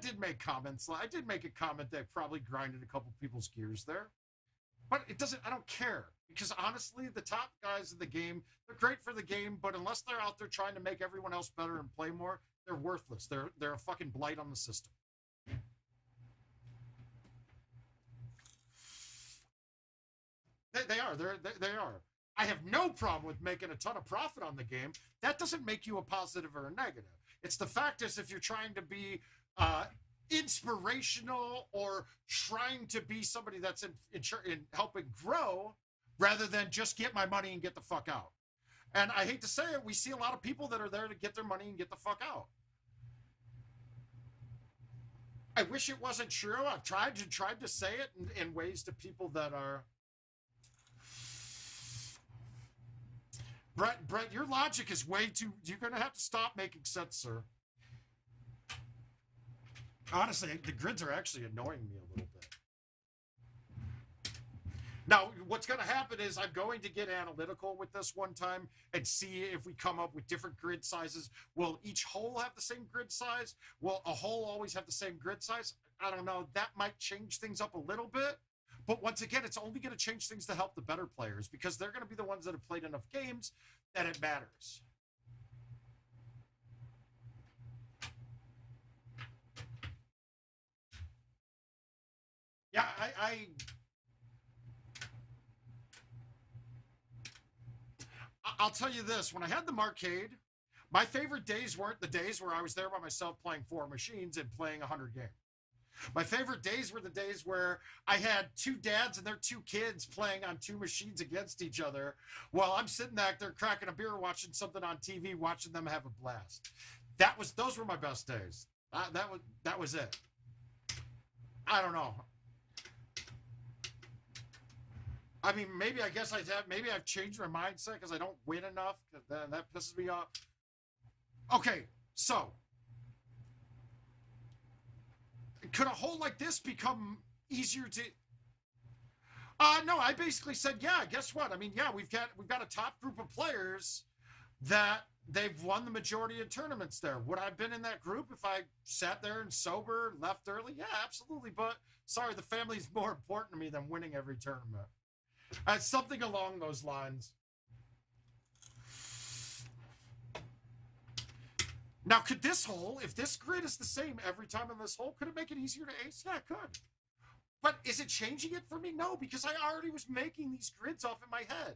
did make comments. I did make a comment that probably grinded a couple people's gears there. But it doesn't, I don't care. Because honestly, the top guys in the game, they're great for the game, but unless they're out there trying to make everyone else better and play more, they're worthless. They're a fucking blight on the system. They are. They are. I have no problem with making a ton of profit on the game. That doesn't make you a positive or a negative. It's the fact is if you're trying to be inspirational or trying to be somebody that's in helping grow rather than just get my money and get the fuck out. And I hate to say it, we see a lot of people that are there to get their money and get the fuck out. I wish it wasn't true. I've tried to say it in ways to people that are... Brett, your logic is way too... You're going to have to stop making sense, sir. Honestly, the grids are actually annoying me a little bit. Now, what's going to happen is I'm going to get analytical with this one time and see if we come up with different grid sizes. Will each hole have the same grid size? Will a hole always have the same grid size? I don't know. That might change things up a little bit. But once again, it's only going to change things to help the better players because they're going to be the ones that have played enough games that it matters. Yeah, I'll tell you this. When I had the Marcade, my favorite days weren't the days where I was there by myself playing 4 machines and playing 100 games. My favorite days were the days where I had 2 dads and their 2 kids playing on 2 machines against each other while I'm sitting back there cracking a beer, watching something on TV, watching them have a blast. Those were my best days. That was it. I don't know. I mean, maybe I've changed my mindset because I don't win enough. Then that pisses me off. Okay, so could a hole like this become easier to? No, I basically said, yeah. Guess what? I mean, yeah, we've got a top group of players that they've won the majority of tournaments there. Would I have been in that group if I sat there and sober, left early? Yeah, absolutely. But sorry, the family's more important to me than winning every tournament. Something along those lines. Now, could this hole, if this grid is the same every time in this hole, could it make it easier to ace? Yeah, it could. But is it changing it for me? No, because I already was making these grids off in my head.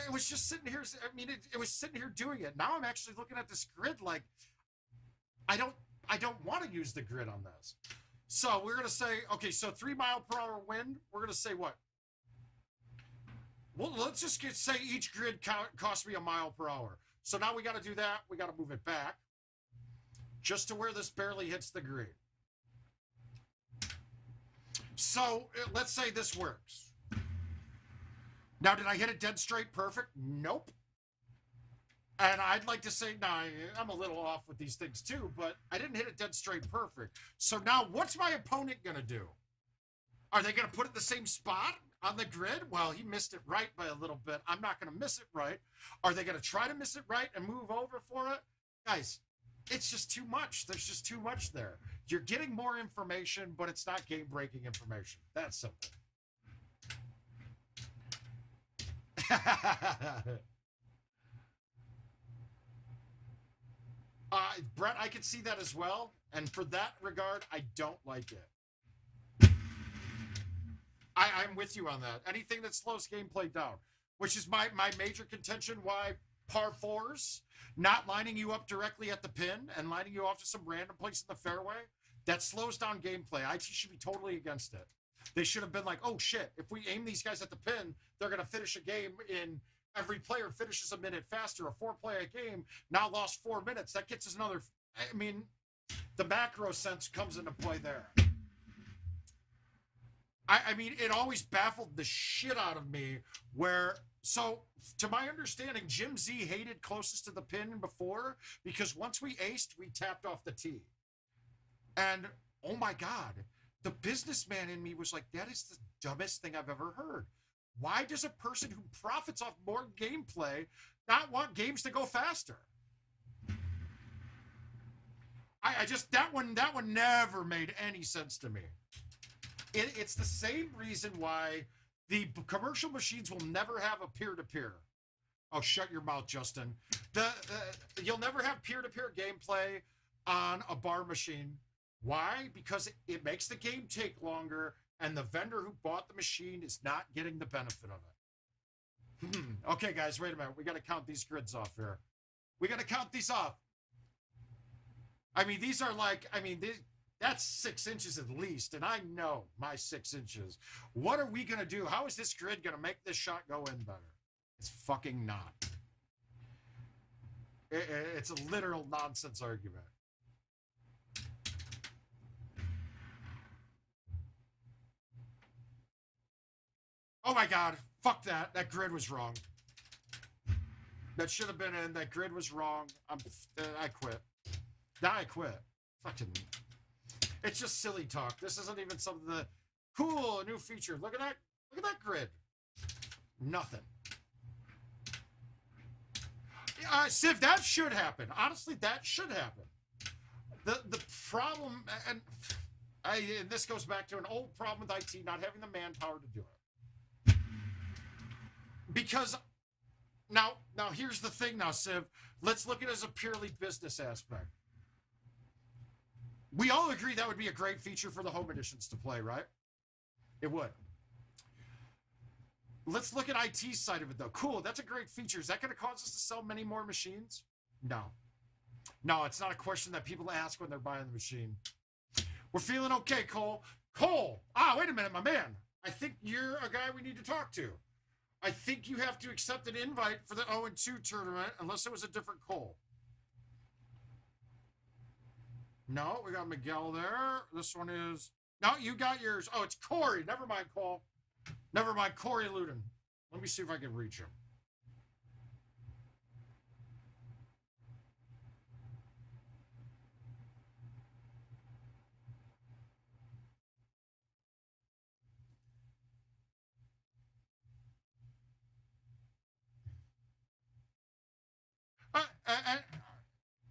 It was just sitting here. I mean, it was sitting here doing it. Now I'm actually looking at this grid like, I don't want to use the grid on this. So we're going to say, okay, so 3 mile per hour wind, we're going to say what? Well, let's just say each grid costs me 1 mile per hour. So now we got to do that. We got to move it back just to where this barely hits the green. So let's say this works. Now, did I hit it dead straight perfect? Nope. And I'd like to say, nah, I'm a little off with these things too, but I didn't hit it dead straight perfect. So now what's my opponent going to do? Are they going to put it in the same spot on the grid? Well, he missed it right by a little bit. I'm not going to miss it right. Are they going to try to miss it right and move over for it? Guys, it's just too much. There's just too much there. You're getting more information, but it's not game-breaking information. That's simple. Brett, I can see that as well. And for that regard, I don't like it. I'm with you on that. Anything that slows gameplay down, which is my major contention why par 4s, not lining you up directly at the pin and lining you off to some random place in the fairway, that slows down gameplay. IT should be totally against it. They should have been like, oh shit, if we aim these guys at the pin, they're going to finish a game in... Every player finishes a minute faster. A 4-player game now lost 4 minutes. That gets us another. I mean, the macro sense comes into play there. I mean, it always baffled the shit out of me where, so to my understanding, Jim Z hated closest to the pin before because once we aced, we tapped off the tee. And oh my God, the businessman in me was like, that is the dumbest thing I've ever heard. Why does a person who profits off more gameplay not want games to go faster? I just, that one never made any sense to me. It's the same reason why the commercial machines will never have a peer-to-peer. Oh, shut your mouth, Justin. You'll never have peer-to-peer gameplay on a bar machine. Why? Because it makes the game take longer, and the vendor who bought the machine is not getting the benefit of it. Okay, guys, wait a minute. We got to count these grids off here. We got to count these off. I mean, these are like, I mean, that's 6 inches at least, and I know my 6 inches. What are we going to do? How is this grid going to make this shot go in better? It's fucking not. It's a literal nonsense argument. Oh my God, fuck that. That grid was wrong. That should have been in. That grid was wrong. I quit. Now I quit. Fucking. It's just silly talk. This isn't even something that cool, a new feature. Look at that. Look at that grid. Nothing. Civ, that should happen. Honestly, that should happen. The problem, and this goes back to an old problem with IT not having the manpower to do it. Because now here's the thing now, Civ. Let's look at it as a purely business aspect. We all agree that would be a great feature for the home editions to play, right? It would. Let's look at IT's side of it, though. Cool, that's a great feature. Is that going to cause us to sell many more machines? No. No, it's not a question that people ask when they're buying the machine. We're feeling okay, Cole. Cole! Wait a minute, my man. I think you're a guy we need to talk to. I think you have to accept an invite for the 0-2 tournament, unless it was a different Cole. No, we got Miguel there. This one is... No, you got yours. Oh, it's Corey. Never mind, Cole. Never mind, Corey Luden. Let me see if I can reach him.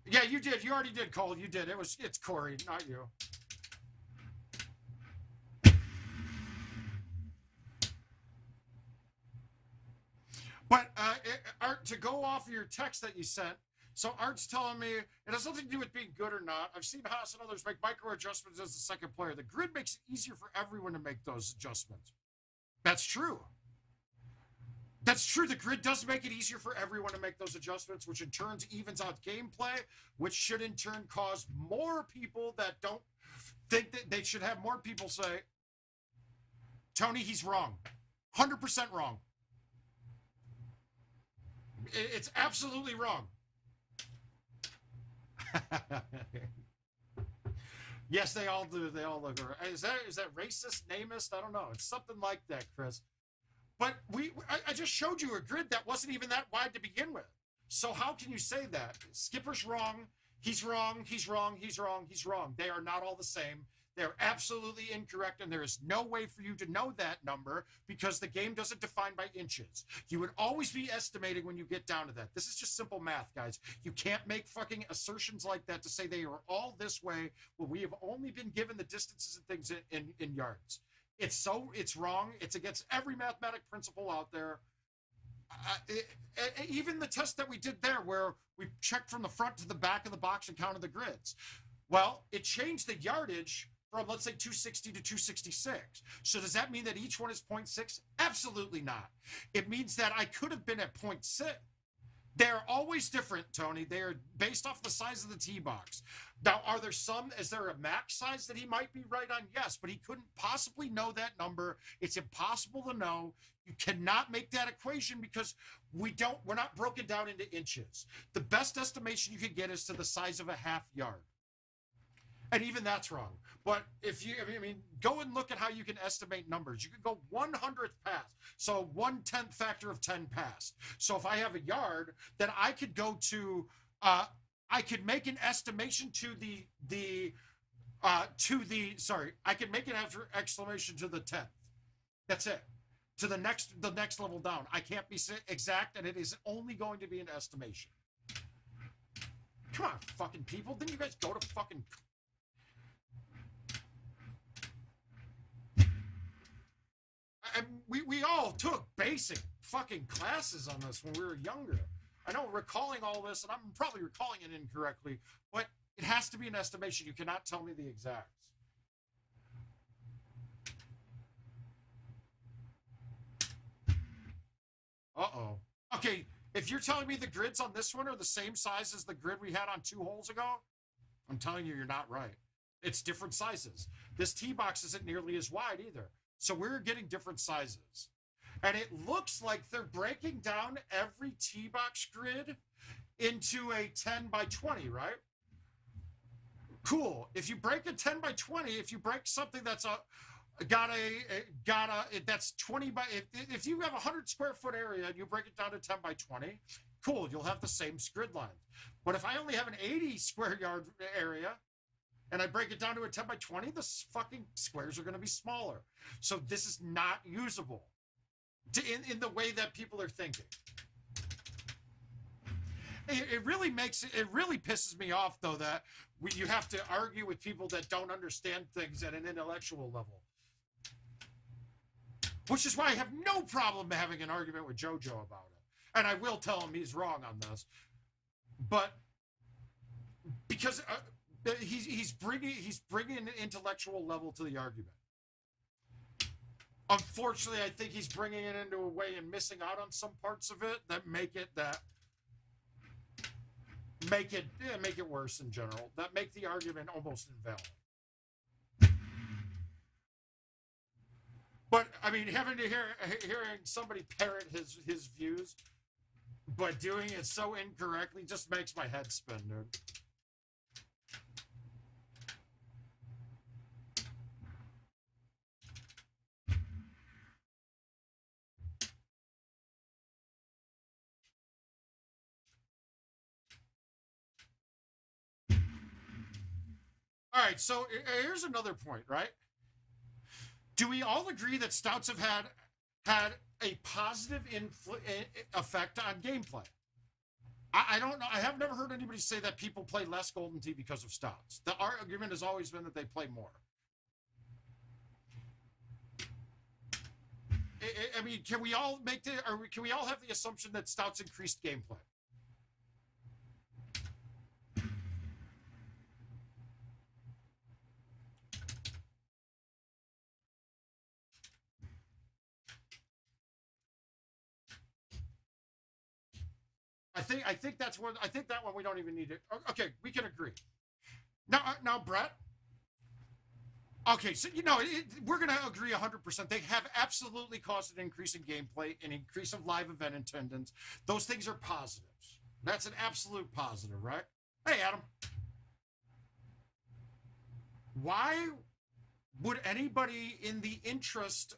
Yeah, you did. You already did, Cole. You did. It's Corey, not you. But Art, to go off of your text that you sent, so Art's telling me it has nothing to do with being good or not. I've seen Haas and others make micro adjustments as the second player. The grid makes it easier for everyone to make those adjustments. That's true. That's true. The grid does make it easier for everyone to make those adjustments, which in turn evens out gameplay, which should in turn cause more people that don't think that they should have more people say, Tony, he's wrong. 100% wrong. It's absolutely wrong. Yes, they all do. They all look. Is that racist, namist? I don't know. It's something like that, Chris. But I just showed you a grid that wasn't even that wide to begin with. So how can you say that? Skipper's wrong. He's wrong. He's wrong. He's wrong. He's wrong. They are not all the same. They're absolutely incorrect, and there is no way for you to know that number because the game doesn't define by inches. You would always be estimating when you get down to that. This is just simple math, guys. You can't make fucking assertions like that to say they are all this way when we have only been given the distances and things in yards. It's wrong. It's against every mathematic principle out there. Even the test that we did there where we checked from the front to the back of the box and counted the grids. Well, it changed the yardage from, let's say, 260 to 266. So does that mean that each one is 0.6? Absolutely not. It means that I could have been at 0.6. They're always different, Tony. They are based off the size of the tee box. Now, is there a max size that he might be right on? Yes, but he couldn't possibly know that number. It's impossible to know. You cannot make that equation because we're not broken down into inches. The best estimation you can get is to the size of a half yard. And even that's wrong. But go and look at how you can estimate numbers. You can go 100th pass. So 1/10 factor of 10 passed. So if I have a yard, then I could go to, I could make an estimation I could make an exclamation to the 10th. That's it. To the next level down. I can't be exact, and it is only going to be an estimation. Come on, fucking people. Didn't you guys go to fucking... We all took basic fucking classes on this when we were younger. I know recalling all this, and I'm probably recalling it incorrectly, but it has to be an estimation. You cannot tell me the exacts. Uh-oh. Okay, if you're telling me the grids on this one are the same size as the grid we had on 2 holes ago, I'm telling you, you're not right. It's different sizes. This tee box isn't nearly as wide either. So we're getting different sizes. And it looks like they're breaking down every tee box grid into a 10 by 20, right? Cool. If you break a 10 by 20, if you break something that's that's 20 by, if you have a 100 square foot area and you break it down to 10 by 20, cool, you'll have the same grid line. But if I only have an 80 square yard area and I break it down to a 10 by 20, the fucking squares are going to be smaller. So this is not usable in the way that people are thinking. It really pisses me off, though, that you have to argue with people that don't understand things at an intellectual level. Which is why I have no problem having an argument with JoJo about it. And I will tell him he's wrong on this. But because he's bringing an intellectual level to the argument. Unfortunately, I think he's bringing it into a way and missing out on some parts of it that make it worse in general. That make the argument almost invalid. But I mean, hearing somebody parrot his views, but doing it so incorrectly just makes my head spin, dude. All right, so here's another point, right? Do we all agree that stouts have had a positive effect on gameplay? I don't know. I have never heard anybody say that people play less Golden Tee because of stouts. The argument has always been that they play more. I mean, can we all have the assumption that stouts increased gameplay? I think that one we don't even need it. Okay, we can agree. Now, Brett. Okay, so we're gonna agree 100%. They have absolutely caused an increase in gameplay, an increase of live event attendance. Those things are positives. That's an absolute positive, right? Hey, Adam. Why would anybody in the interest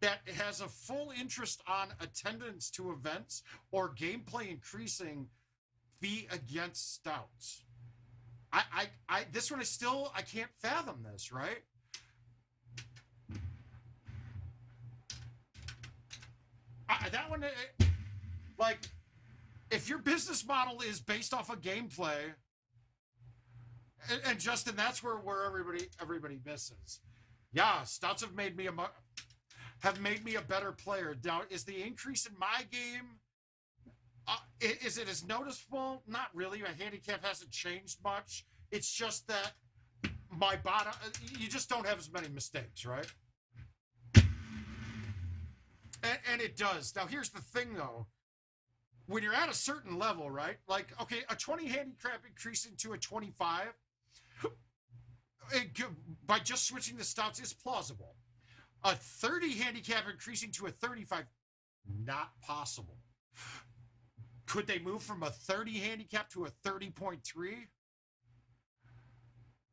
that has a full interest on attendance to events or gameplay increasing be against stouts? This one is still, I can't fathom this, right? That one, like, if your business model is based off of gameplay, and Justin, that's where everybody misses. Yeah, stouts have made me a better player. Now, is the increase in my game, is it as noticeable? Not really. My handicap hasn't changed much. It's just that my bottom, you just don't have as many mistakes, right? And it does. Now, here's the thing, though. When you're at a certain level, right? Like, okay, a 20 handicap increasing to a 25, by just switching the stouts is plausible. A 30 handicap increasing to a 35, not possible. Could they move from a 30 handicap to a 30.3?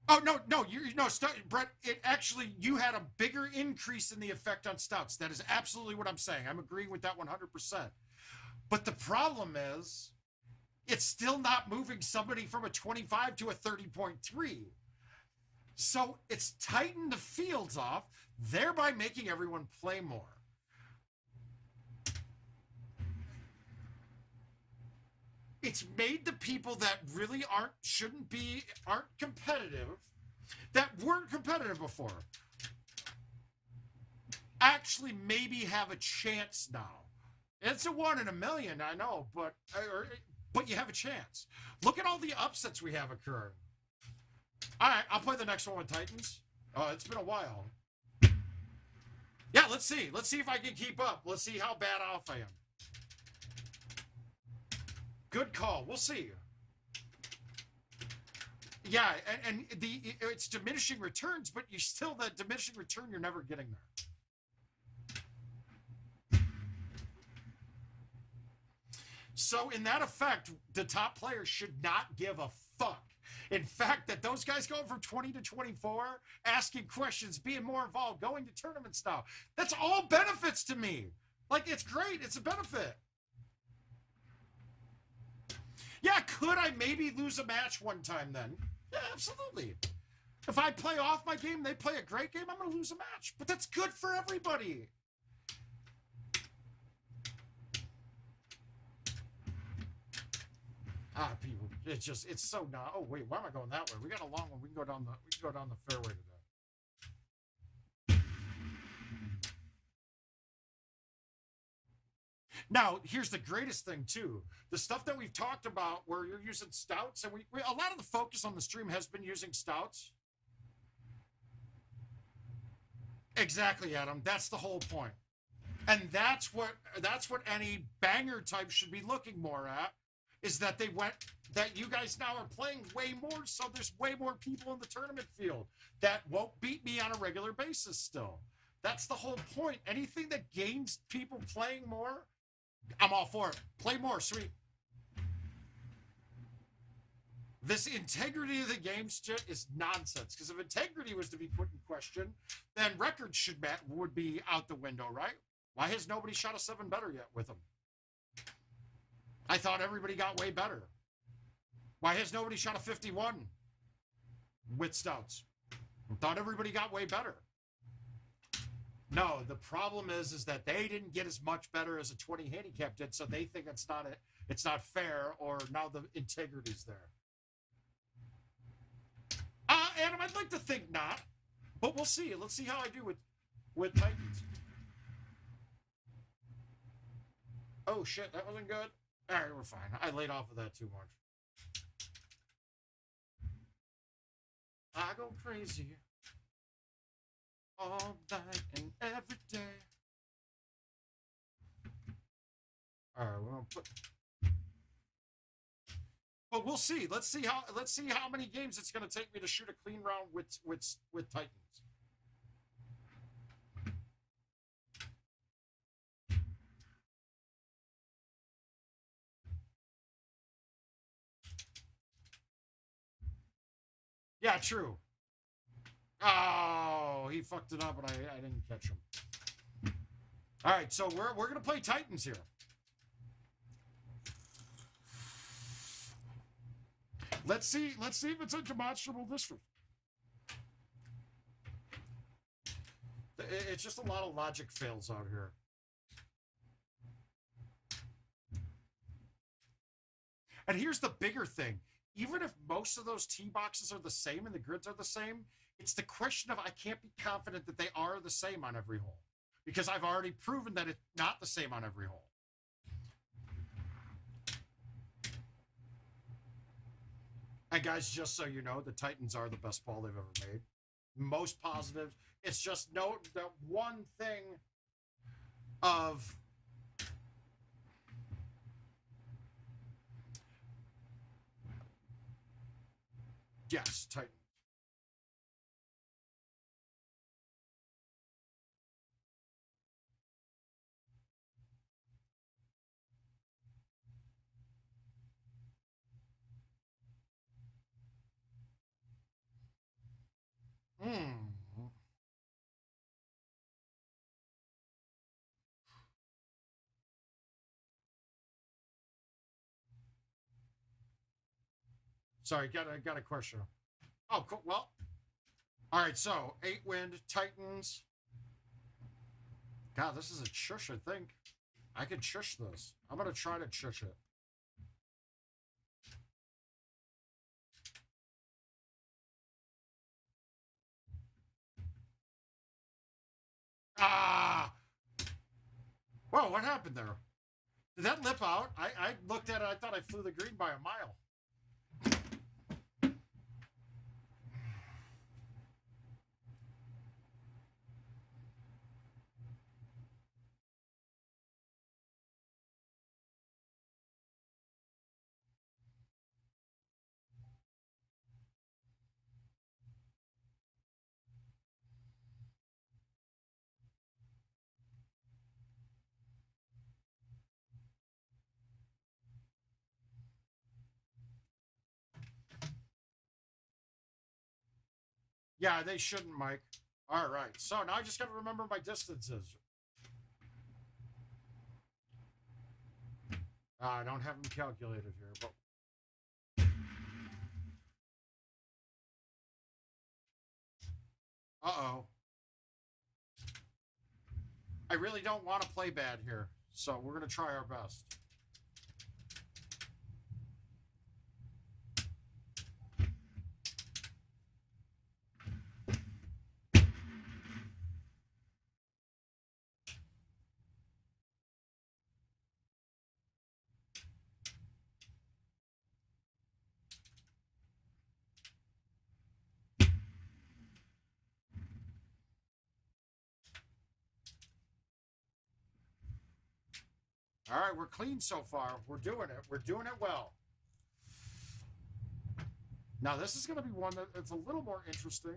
Oh, no, Brett, you had a bigger increase in the effect on stouts. That is absolutely what I'm saying. I'm agreeing with that 100%. But the problem is, it's still not moving somebody from a 25 to a 30.3. So it's tightened the fields off, thereby making everyone play more. It's made the people that really aren't competitive, that weren't competitive before, actually maybe have a chance now. It's a 1 in a million, I know, but you have a chance. Look at all the upsets we have occurring. All right, I'll play the next one with Titans. Oh, it's been a while. Yeah, let's see. Let's see if I can keep up. Let's see how bad off I am. Good call. We'll see. Yeah, and it's diminishing returns, but you still, that diminishing return, you're never getting there. So in that effect, the top players should not give a fuck. In fact, that those guys going from 20 to 24, asking questions, being more involved, going to tournaments now, that's all benefits to me. Like, it's great. It's a benefit. Yeah, could I maybe lose a match one time then? Yeah, absolutely. If I play off my game, they play a great game, I'm going to lose a match. But that's good for everybody. People, it's so not. Oh wait, why am I going that way? We got a long one. We can go down the fairway today. Now, here's the greatest thing too. The stuff that we've talked about where you're using stouts, and we a lot of the focus on the stream has been using stouts. Exactly, Adam. That's the whole point. And that's what any banger type should be looking more at, is that that you guys now are playing way more, so there's way more people in the tournament field that won't beat me on a regular basis still. That's the whole point. Anything that gains people playing more, I'm all for it. Play more, sweet. This integrity of the game is nonsense, because if integrity was to be put in question, then records would be out the window, right? Why has nobody shot a 7 better yet with them? I thought everybody got way better. Why has nobody shot a 51 with stouts? I thought everybody got way better. No, the problem is that they didn't get as much better as a 20 handicap did, so they think it's not fair, or now the integrity's there. Adam, I'd like to think not, but we'll see. Let's see how I do with Titans. Oh shit, that wasn't good. All right, we're fine. I laid off of that too much. I go crazy all night and every day. All right, we're gonna put. But we'll see. Let's see how many games it's gonna take me to shoot a clean round with Titans. Yeah, true. Oh, he fucked it up, but I didn't catch him. All right, so we're gonna play Titans here. Let's see if it's a demonstrable distance. It's just a lot of logic fails out here. And here's the bigger thing. Even if most of those tee boxes are the same and the grids are the same, it's the question of I can't be confident that they are the same on every hole, because I've already proven that it's not the same on every hole. And guys, just so you know, the Titans are the best ball they've ever made. Most positive. It's just note that one thing of yes, Titan. Sorry, got a question. Oh, cool. Well, all right. So 8 wind Titans. God, this is a shush. I think I could shush this. I'm gonna try to shush it. Ah! Whoa, what happened there? Did that lip out? I looked at it. I thought I flew the green by a mile. Yeah, they shouldn't, Mike. All right. So now I just got to remember my distances. I don't have them calculated here, but... Uh-oh. I really don't want to play bad here, so we're going to try our best. All right, we're clean so far. We're doing it. We're doing it well. Now, this is going to be one that's a little more interesting.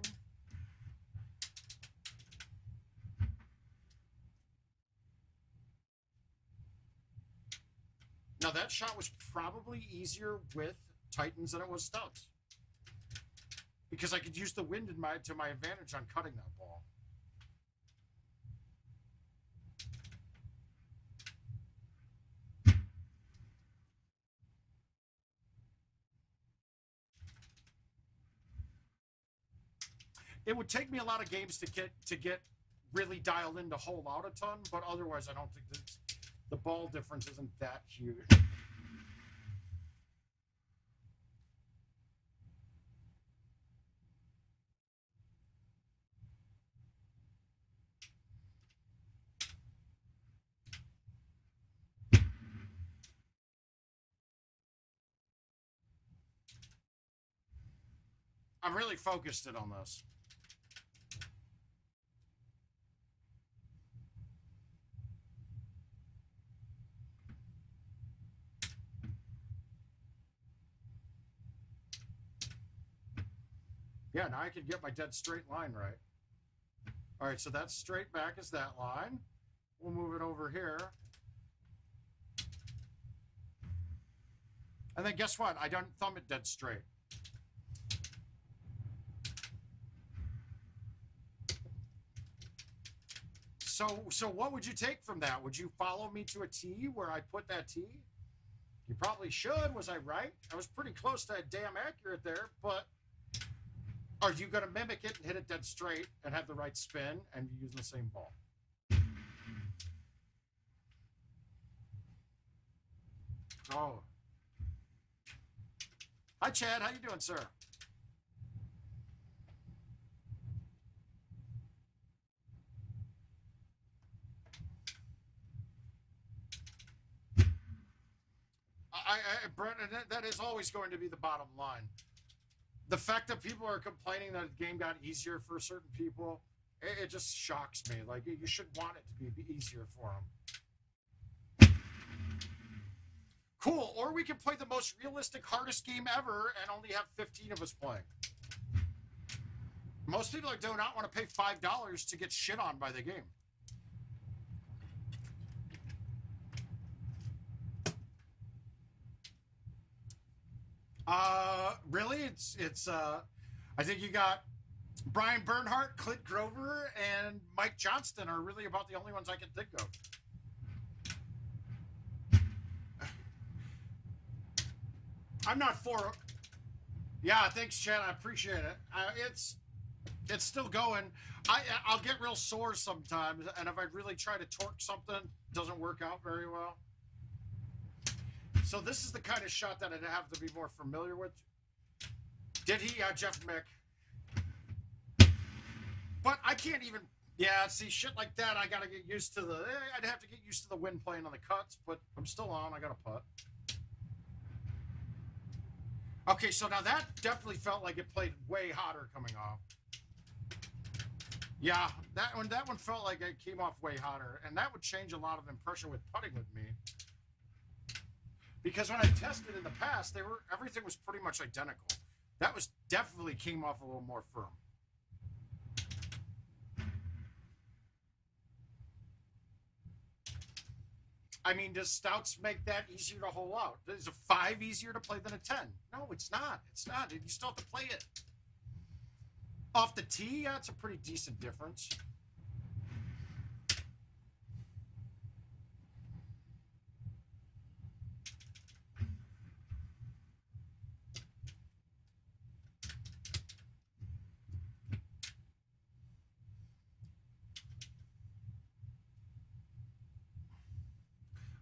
Now, that shot was probably easier with Titans than it was Stouts, because I could use the wind to my advantage on cutting that ball. It would take me a lot of games to get really dialed in to hold out a ton, but otherwise I don't think the ball difference isn't that huge. I'm really focused in on this. Yeah, now I can get my dead straight line right. All right, so that's straight back is that line. We'll move it over here. And then guess what? I don't thumb it dead straight. So what would you take from that? Would you follow me to a tee where I put that tee? You probably should. Was I right? I was pretty close to damn accurate there, but are you going to mimic it and hit it dead straight and have the right spin and use the same ball? Oh. Hi, Chad. How you doing, sir? Brent, that is always going to be the bottom line. The fact that people are complaining that the game got easier for certain people, it just shocks me. Like, you should want it to be easier for them. Cool. Or we can play the most realistic, hardest game ever and only have 15 of us playing. Most people do not want to pay $5 to get shit on by the game. Really? It's I think you got Brian Bernhardt, Clint Grover, and Mike Johnston are really about the only ones I can think of. I'm not for... Yeah, thanks, Chad. I appreciate it. It's still going. I'll get real sore sometimes, and if I really try to torque something, it doesn't work out very well. So this is the kind of shot that I'd have to be more familiar with. Did he? Jeff Mick. But I can't even... Yeah, see, shit like that, I got to get used to the... I'd have to get used to the wind playing on the cuts, but I'm still on. I got a putt. Okay, so now that definitely felt like it played way hotter coming off. Yeah, that one felt like it came off way hotter, and that would change a lot of impression with putting with me. Because when I tested in the past, everything was pretty much identical. That was definitely came off a little more firm. I mean, does Stouts make that easier to hole out? Is a 5 easier to play than a 10? No, it's not. It's not. You still have to play it. Off the tee, yeah, it's a pretty decent difference.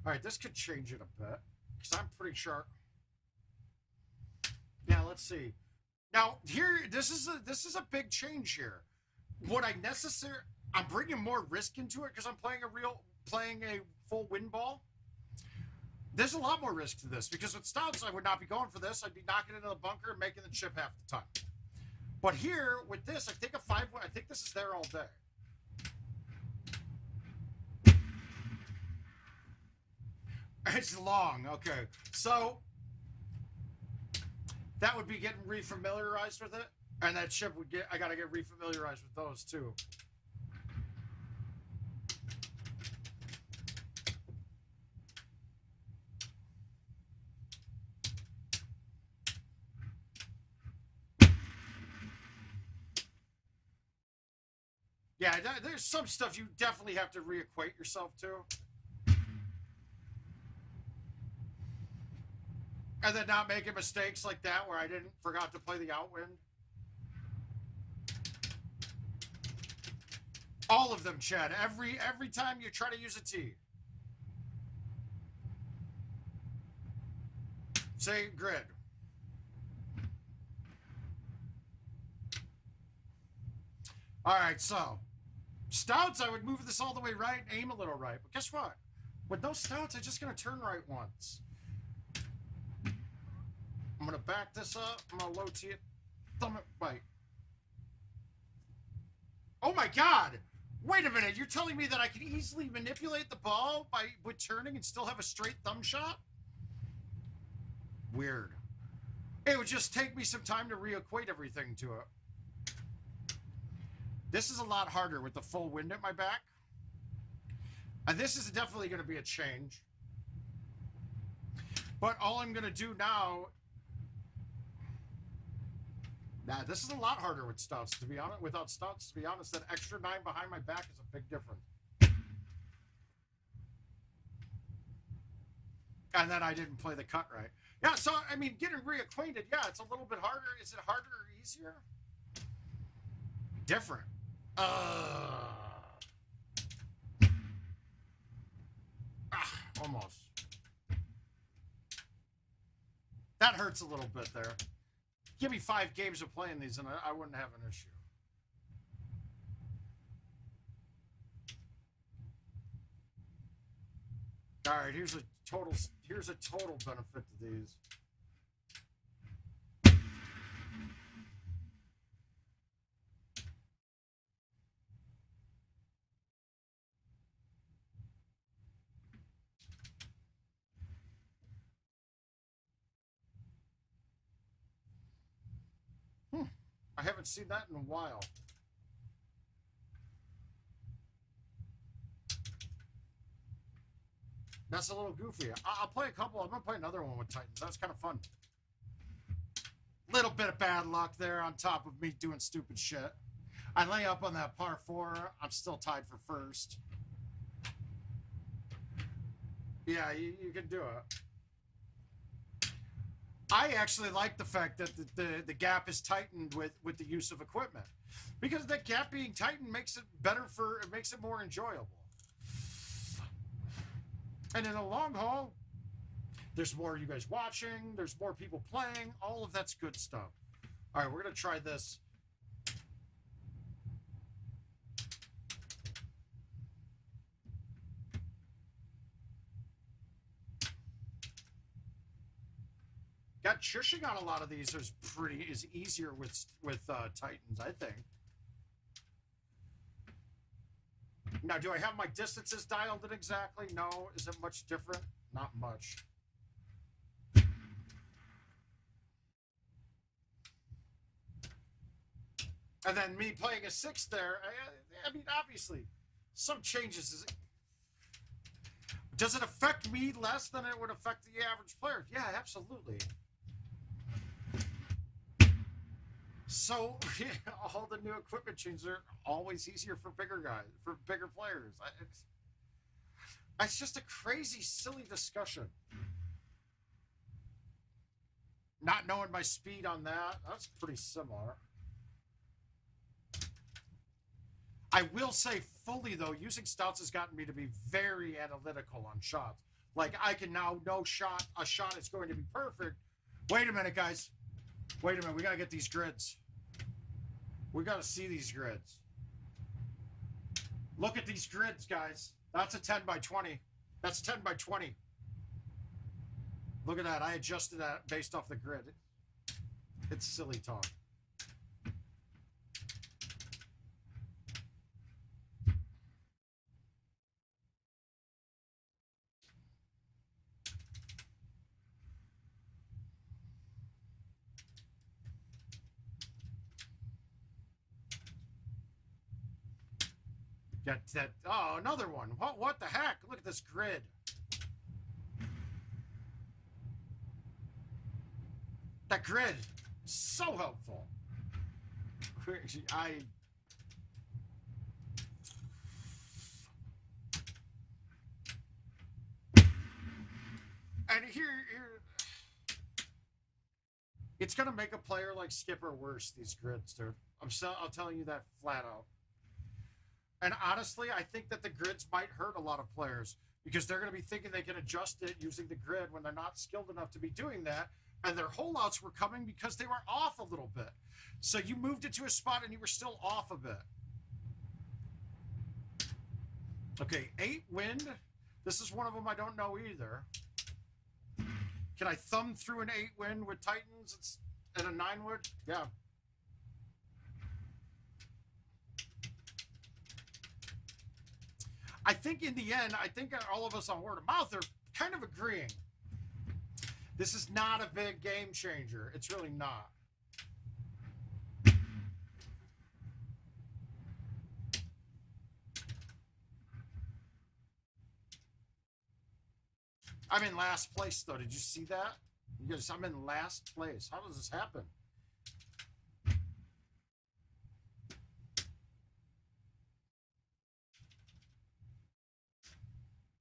All right, this could change it a bit because I'm pretty sure. Yeah, let's see. Now here, this is a big change here. Would I necessarily? I'm bringing more risk into it because I'm playing a full wind ball. There's a lot more risk to this because with stouts, I would not be going for this. I'd be knocking into the bunker and making the chip half the time. But here with this, I think I think this is there all day. It's long, okay. So that would be getting refamiliarized with it, and that chip would I gotta get refamiliarized with those too. Yeah, there's some stuff you definitely have to reacquaint yourself to. And then not making mistakes like that where I forgot to play the outwind. All of them, Chad. Every time you try to use a tee. Say grid. All right, so stouts, I would move this all the way right, aim a little right. But guess what? With no stouts, I'm just going to turn right once. I'm going to back this up. I'm going to low tee it. Thumb it right. Oh my God. Wait a minute. You're telling me that I can easily manipulate the ball with turning and still have a straight thumb shot? Weird. It would just take me some time to reacquaint everything to it. This is a lot harder with the full wind at my back. And this is definitely going to be a change. But all I'm going to do now... Nah, this is a lot harder with stouts, to be honest. Without stouts, to be honest, that extra 9 behind my back is a big difference. And then I didn't play the cut right. Yeah, so, I mean, getting reacquainted, yeah, it's a little bit harder. Is it harder or easier? Different. Almost. That hurts a little bit there. Give me 5 games of playing these and I wouldn't have an issue. All right, here's a total benefit to these. I haven't seen that in a while. That's a little goofy. I'll play a couple. I'm going to play another one with Titans. That's kind of fun. Little bit of bad luck there on top of me doing stupid shit. I lay up on that par 4. I'm still tied for first. Yeah, you can do it. I actually like the fact that the gap is tightened with the use of equipment, because that gap being tightened makes it better it makes it more enjoyable. And in the long haul, there's more of you guys watching, there's more people playing, all of that's good stuff. All right, we're going to try this. Got chushing on a lot of these is easier with Titans, I think. Now, do I have my distances dialed in exactly? No. Is it much different? Not much. And then me playing a 6 there, I mean, obviously, some changes. Does it affect me less than it would affect the average player? Yeah, absolutely. So all the new equipment changes are always easier for bigger guys, for bigger players. It's just a crazy, silly discussion. Not knowing my speed on that, that's pretty similar. I will say fully, though, using stouts has gotten me to be very analytical on shots. Like, I can now know a shot is going to be perfect. Wait a minute, guys. Wait a minute. We got to get these grids. We got to see these grids. Look at these grids, guys. That's a 10 by 20. That's 10 by 20. Look at that. I adjusted that based off the grid. It's silly talk. That oh, another one. What the heck? Look at this grid. That grid, so helpful. And here, it's gonna make a player like Skipper worse. These grids, dude. I'll tell you that flat out. And honestly, I think that the grids might hurt a lot of players because they're going to be thinking they can adjust it using the grid when they're not skilled enough to be doing that. And their holdouts were coming because they were off a little bit. So you moved it to a spot and you were still off a bit. Okay, 8 wind. This is one of them I don't know either. Can I thumb through an 8 wind with Titans and a 9 wood? Yeah. I think in the end, I think all of us on word of mouth are kind of agreeing. This is not a big game changer. It's really not. I'm in last place, though. Did you see that? Because I'm in last place. How does this happen?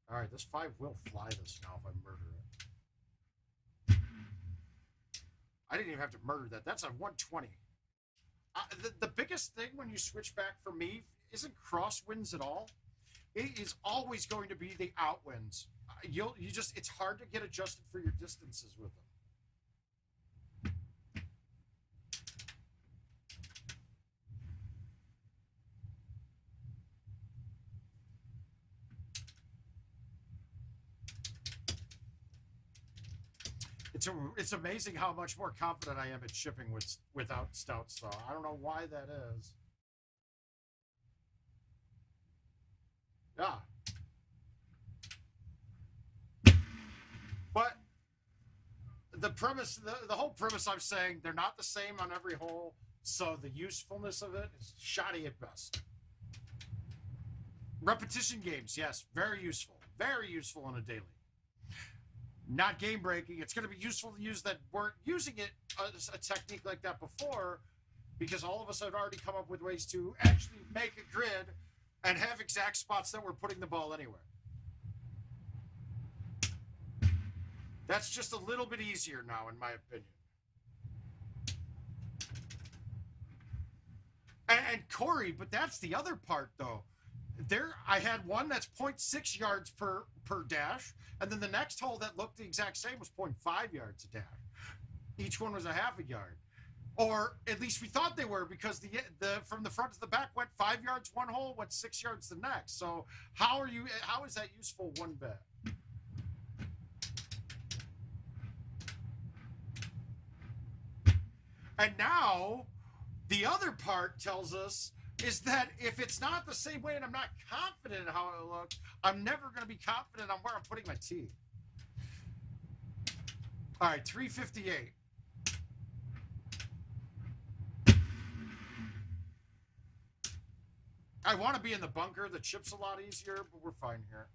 All right, this 5 will fly this now if I murder it. I didn't even have to murder that. That's a 120. The biggest thing when you switch back for me isn't crosswinds at all. It is always going to be the outwinds. It's hard to get adjusted for your distances with them. It's amazing how much more confident I am at shipping without stouts, though. I don't know why that is. Yeah. But the premise, the whole premise I'm saying, they're not the same on every hole, so the usefulness of it is shoddy at best. Repetition games, yes, very useful. Very useful on a daily. Not game breaking. It's going to be useful to use that. Weren't using it a technique like that before, because all of us have already come up with ways to actually make a grid and have exact spots that we're putting the ball anywhere. That's just a little bit easier now, in my opinion. And Corey, but that's the other part, though. I had one that's 0.6 yards per dash, and then the next hole that looked the exact same was 0.5 yards a dash. Each one was a half a yard, or at least we thought they were, because the from the front to the back went 5 yards one hole, went 6 yards the next. So how is that useful one bit? And now the other part tells us is that if it's not the same way and I'm not confident in how it looks, I'm never going to be confident on where I'm putting my tee. All right, 358. I want to be in the bunker. The chip's a lot easier, but we're fine here.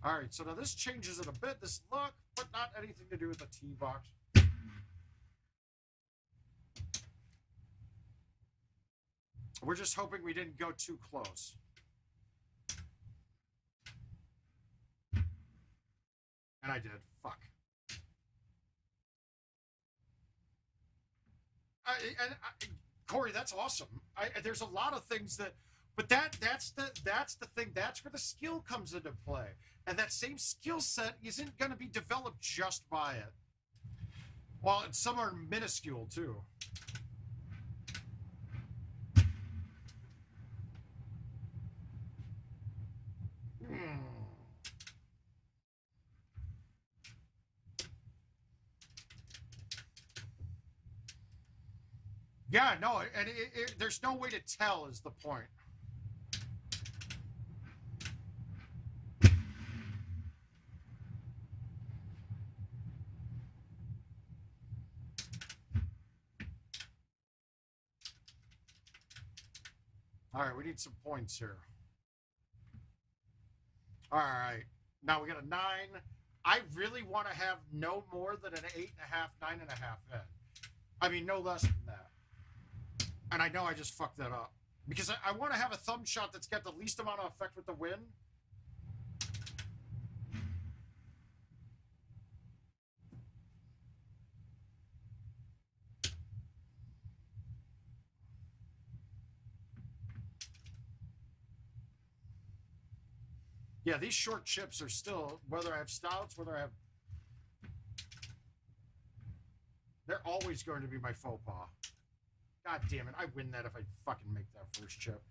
All right, so now this changes it a bit, this look, but not anything to do with the tee box. We're just hoping we didn't go too close. And I did. Fuck. Corey, that's awesome. There's a lot of things that, but that's the thing. That's where the skill comes into play, and that same skill set isn't going to be developed just by it. Well, and some are minuscule too. Yeah, no, and there's no way to tell is the point. All right, we need some points here. All right, now we got a 9. I really want to have no more than an 8.5, 9.5 in. I mean, no less than that. And I know I just fucked that up. Because I want to have a thumb shot that's got the least amount of effect with the wind. Yeah, these short chips are still, whether I have stouts, whether I have... They're always going to be my faux pas. God damn it, I win that if I fucking make that first chip.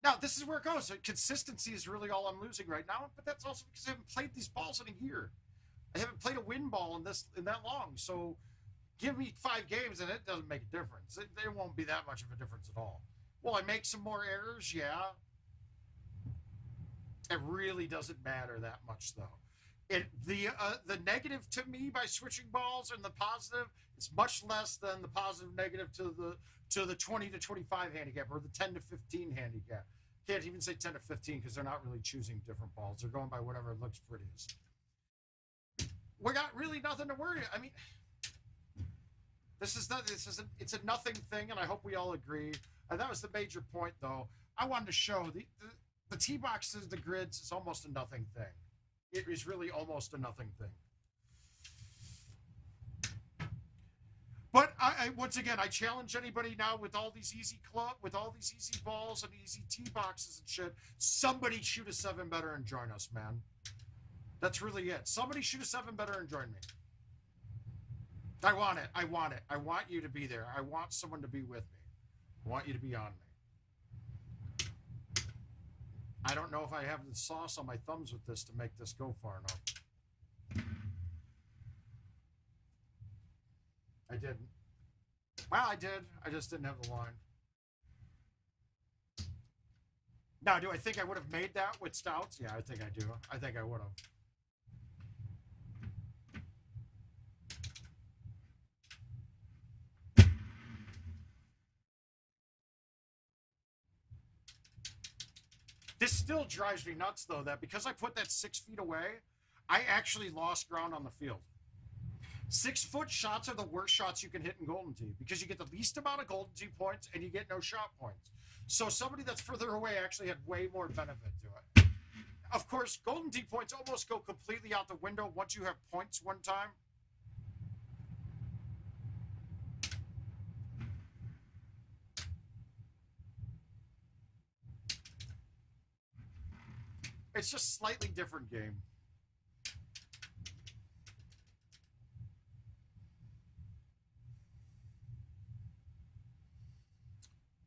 Now, this is where it goes. Consistency is really all I'm losing right now, but that's also because I haven't played these balls in a year. I haven't played a wind ball in that long, so give me 5 games and it doesn't make a difference. There won't be that much of a difference at all. Will I make some more errors? Yeah. It really doesn't matter that much, though. The negative to me by switching balls and the positive is much less than the positive negative to the 20 to 25 handicap or the 10 to 15 handicap. Can't even say 10 to 15 because they're not really choosing different balls. They're going by whatever looks prettiest. We got really nothing to worry. I mean, it's a nothing thing, and I hope we all agree. And that was the major point, though. I wanted to show the tee boxes, the grids is almost a nothing thing. It is really almost a nothing thing. But once again, I challenge anybody now with all these easy balls and easy tee boxes and shit. Somebody shoot a 7 better and join us, man. That's really it. Somebody shoot a 7 better and join me. I want it. I want it. I want you to be there. I want someone to be with me. I want you to be on me. I don't know if I have the sauce on my thumbs with this to make this go far enough. I didn't. Well, I did. I just didn't have the line. Now, do I think I would have made that with stouts? Yeah, I think I do. I think I would have. This still drives me nuts, though, that because I put that 6 feet away, I actually lost ground on the field. 6-foot shots are the worst shots you can hit in Golden Tee because you get the least amount of Golden Tee points and you get no shot points. So somebody that's further away actually had way more benefit to it. Of course, Golden Tee points almost go completely out the window once you have points one time. It's just slightly different game.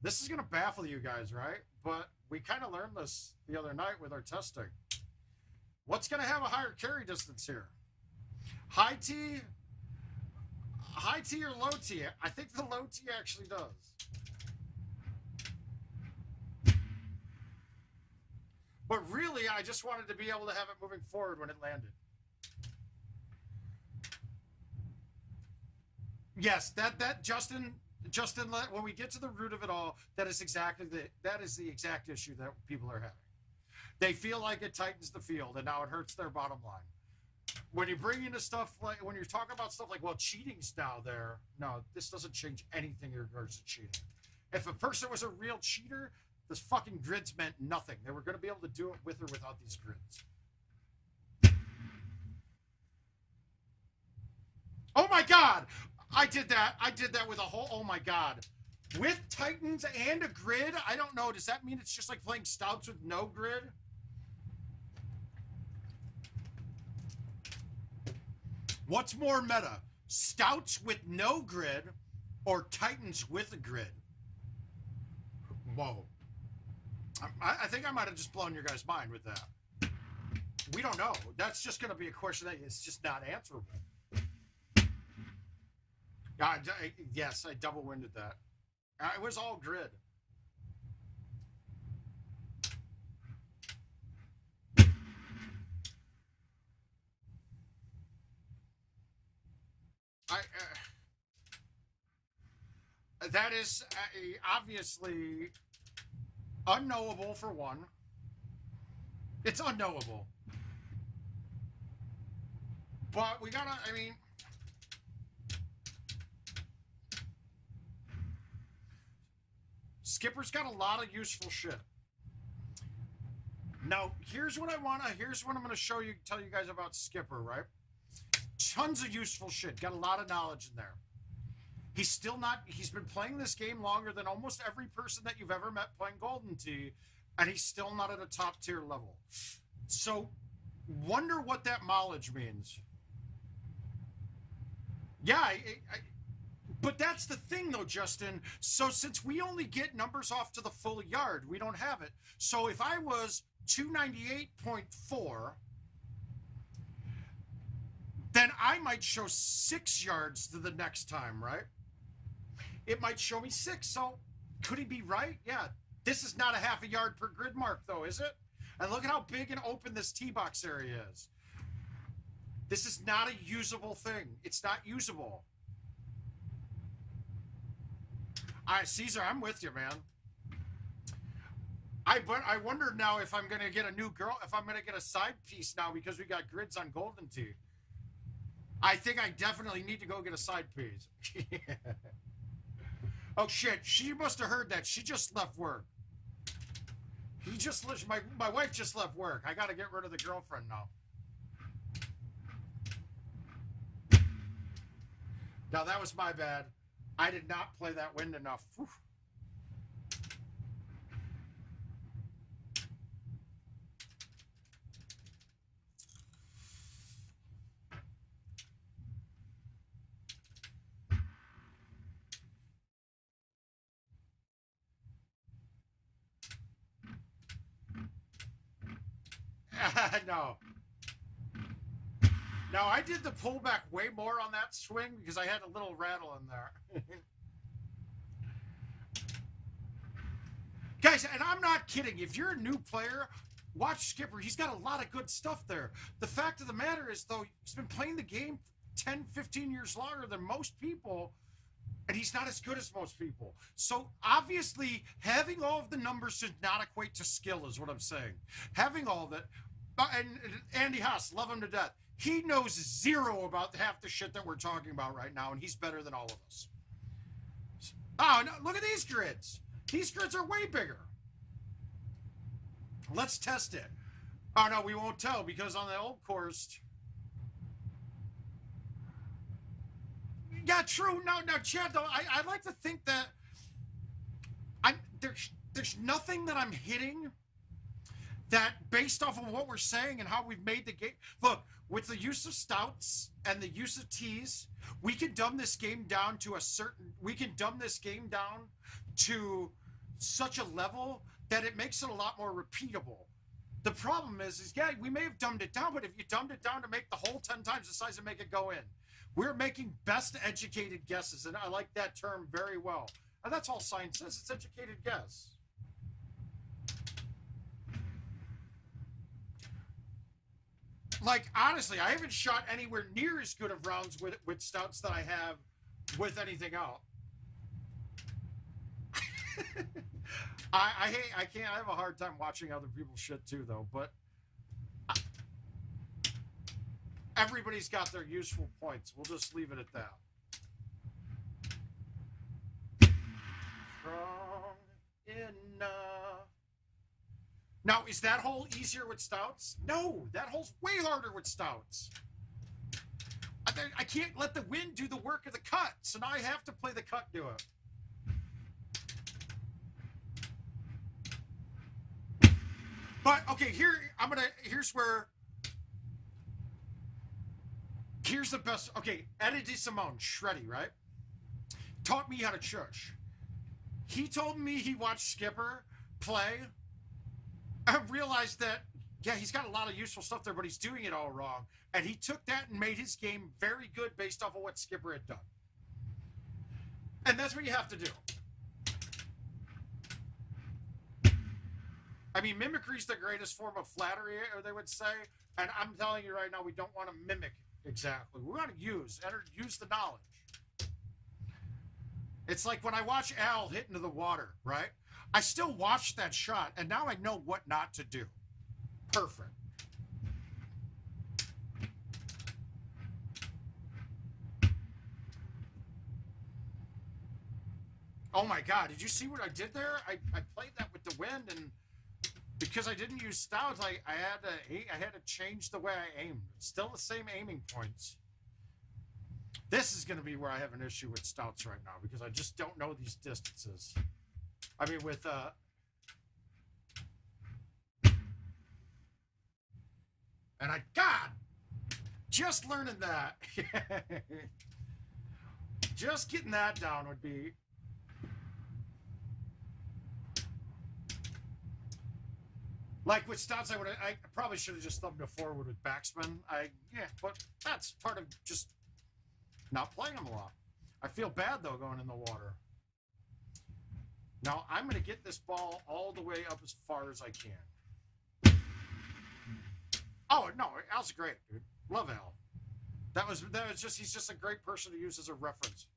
This is going to baffle you guys, right? But we kind of learned this the other night with our testing. What's going to have a higher carry distance here? High tee or low tee? I think the low tee actually does. But really, I just wanted to be able to have it moving forward when it landed. Yes, that Justin, when we get to the root of it all, that is the exact issue that people are having. They feel like it tightens the field, and now it hurts their bottom line. When you bring into stuff like, when you're talking about stuff like, well, cheating's now there. No, this doesn't change anything in regards to cheating. If a person was a real cheater, this fucking grids meant nothing. They were going to be able to do it with or without these grids. Oh my God! I did that. I did that with a whole, oh my God. With Titans and a grid, I don't know. Does that mean it's just like playing stouts with no grid? What's more meta? Stouts with no grid or Titans with a grid? Whoa. I think I might have just blown your guys' mind with that. We don't know. That's just going to be a question that is just not answerable. Yes, I double-winded that. It was all grid. That is obviously unknowable for one. It's unknowable. But we gotta, I mean... Skipper's got a lot of useful shit. Now, here's what I'm going to show you, tell you guys about Skipper, right? Tons of useful shit. Got a lot of knowledge in there. He's been playing this game longer than almost every person that you've ever met playing GoldenTeeTV, and he's still not at a top tier level. So, wonder what that mileage means. Yeah, but that's the thing, though, Justin. So since we only get numbers off to the full yard, we don't have it. So if I was 298.4, then I might show 6 yards to the next time, right? It might show me 6. So could he be right? Yeah. This is not a half a yard per grid mark, though, is it? And look at how big and open this tee box area is. This is not a usable thing. It's not usable. Caesar, I'm with you, man. I wonder now if I'm going to get a new girl, if I'm going to get a side piece now because we got grids on GoldenTeeTV. I think I definitely need to go get a side piece. Oh, shit. She must have heard that. She just left work. My wife just left work. I got to get rid of the girlfriend now. Now, that was my bad. I did not play that wind enough. Whew. No. No, I did the pullback way more on that swing because I had a little rattle in there. Guys, and I'm not kidding. If you're a new player, watch Skipper. He's got a lot of good stuff there. The fact of the matter is, though, he's been playing the game 10, 15 years longer than most people, and he's not as good as most people. So, obviously, having all of the numbers should not equate to skill is what I'm saying. Having all of it, and Andy Haas, love him to death. He knows zero about half the shit that we're talking about right now, and he's better than all of us. Oh, no, look at these grids. These grids are way bigger. Let's test it. Oh, no, we won't tell because on the old course... Yeah, true. No, Chad, though, I like to think that there's nothing that I'm hitting that, based off of what we're saying and how we've made the game... Look, with the use of stouts and the use of tees, we can dumb this game down to such a level that it makes it a lot more repeatable. The problem is yeah, we may have dumbed it down, but if you dumbed it down to make the hole 10 times the size and make it go in, we're making best educated guesses, and I like that term very well. And that's all science says, it's educated guess. Like, honestly, I haven't shot anywhere near as good of rounds with stouts that I have with anything else. I can't, I have a hard time watching other people's shit too, though, but everybody's got their useful points. We'll just leave it at that. Strong enough. Now, is that hole easier with stouts? No, that hole's way harder with stouts. I can't let the wind do the work of the cut, so now I have to play the cut do it. But okay, here's the best. Okay, Eddie DeSimone, Shreddy, right? Taught me how to chush. He told me he watched Skipper play. I realized that, yeah, he's got a lot of useful stuff there, but he's doing it all wrong. And he took that and made his game very good based off of what Skipper had done. And that's what you have to do. I mean, mimicry is the greatest form of flattery, they would say. And I'm telling you right now, we don't want to mimic exactly. We want to use the knowledge. It's like when I watch Al hit into the water, right? I still watch that shot, and now I know what not to do. Perfect. Oh my God, did you see what I did there? I played that with the wind, and because I didn't use stouts, I had to change the way I aimed. It's still the same aiming points. This is going to be where I have an issue with stouts right now, because I just don't know these distances. I mean, with and God, just learning that, just getting that down would be. Like with stouts, I probably should have just thumbed it forward with backspin. But that's part of just not playing them a lot. I feel bad though going in the water. Now I'm going to get this ball all the way up as far as I can. Oh no, Al's great, dude. Love Al. That was just, he's just a great person to use as a reference.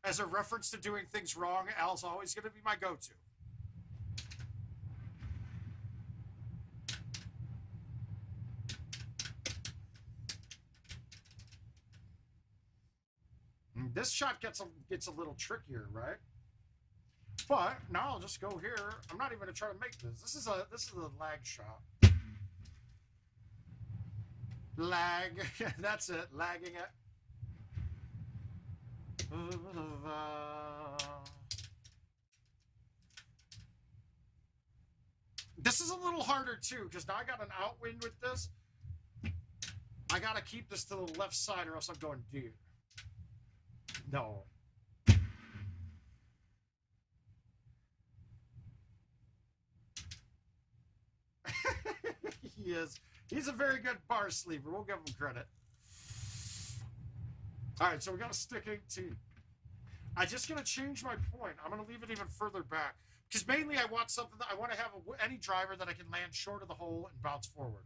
As a reference to doing things wrong, Al's always going to be my go-to. This shot gets a little trickier, right? But now I'll just go here. I'm not even gonna try to make this. This is a lag shot. Lag. That's it. Lagging it. This is a little harder too, because now I got an outwind with this. I gotta keep this to the left side, or else I'm going deep. No. He is. He's a very good bar sleeper. We'll give him credit. All right, so we got a sticking to. I'm just gonna change my point. I'm gonna leave it even further back because mainly I want something that I want to have any driver that I can land short of the hole and bounce forward.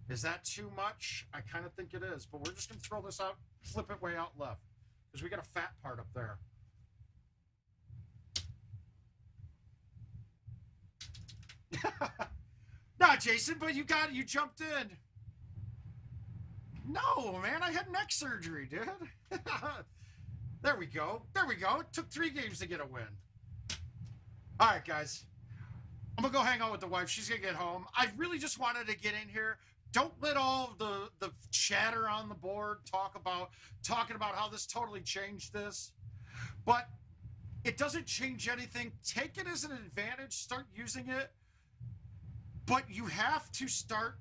Is that too much? I kind of think it is, but we're just gonna throw this out, flip it way out left. Because we got a fat part up there. No, Jason, but you jumped in. No, man, I had neck surgery, dude. There we go. There we go. It took 3 games to get a win. All right, guys. I'm going to go hang out with the wife. She's going to get home. I really just wanted to get in here. Don't let all the chatter on the board talking about how this totally changed this. But it doesn't change anything. Take it as an advantage. Start using it. But you have to start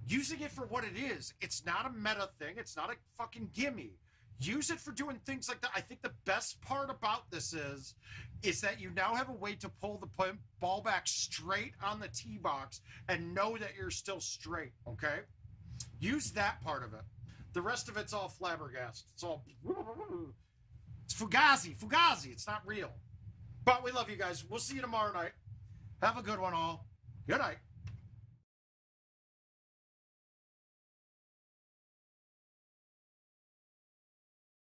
using it for what it is. It's not a meta thing. It's not a fucking gimme. Use it for doing things like that. I think the best part about this is that you now have a way to pull the ball back straight on the tee box and know that you're still straight, okay? Use that part of it. The rest of it's all flabbergasted. It's all... It's fugazi. It's not real. But we love you guys. We'll see you tomorrow night. Have a good one all. Good night.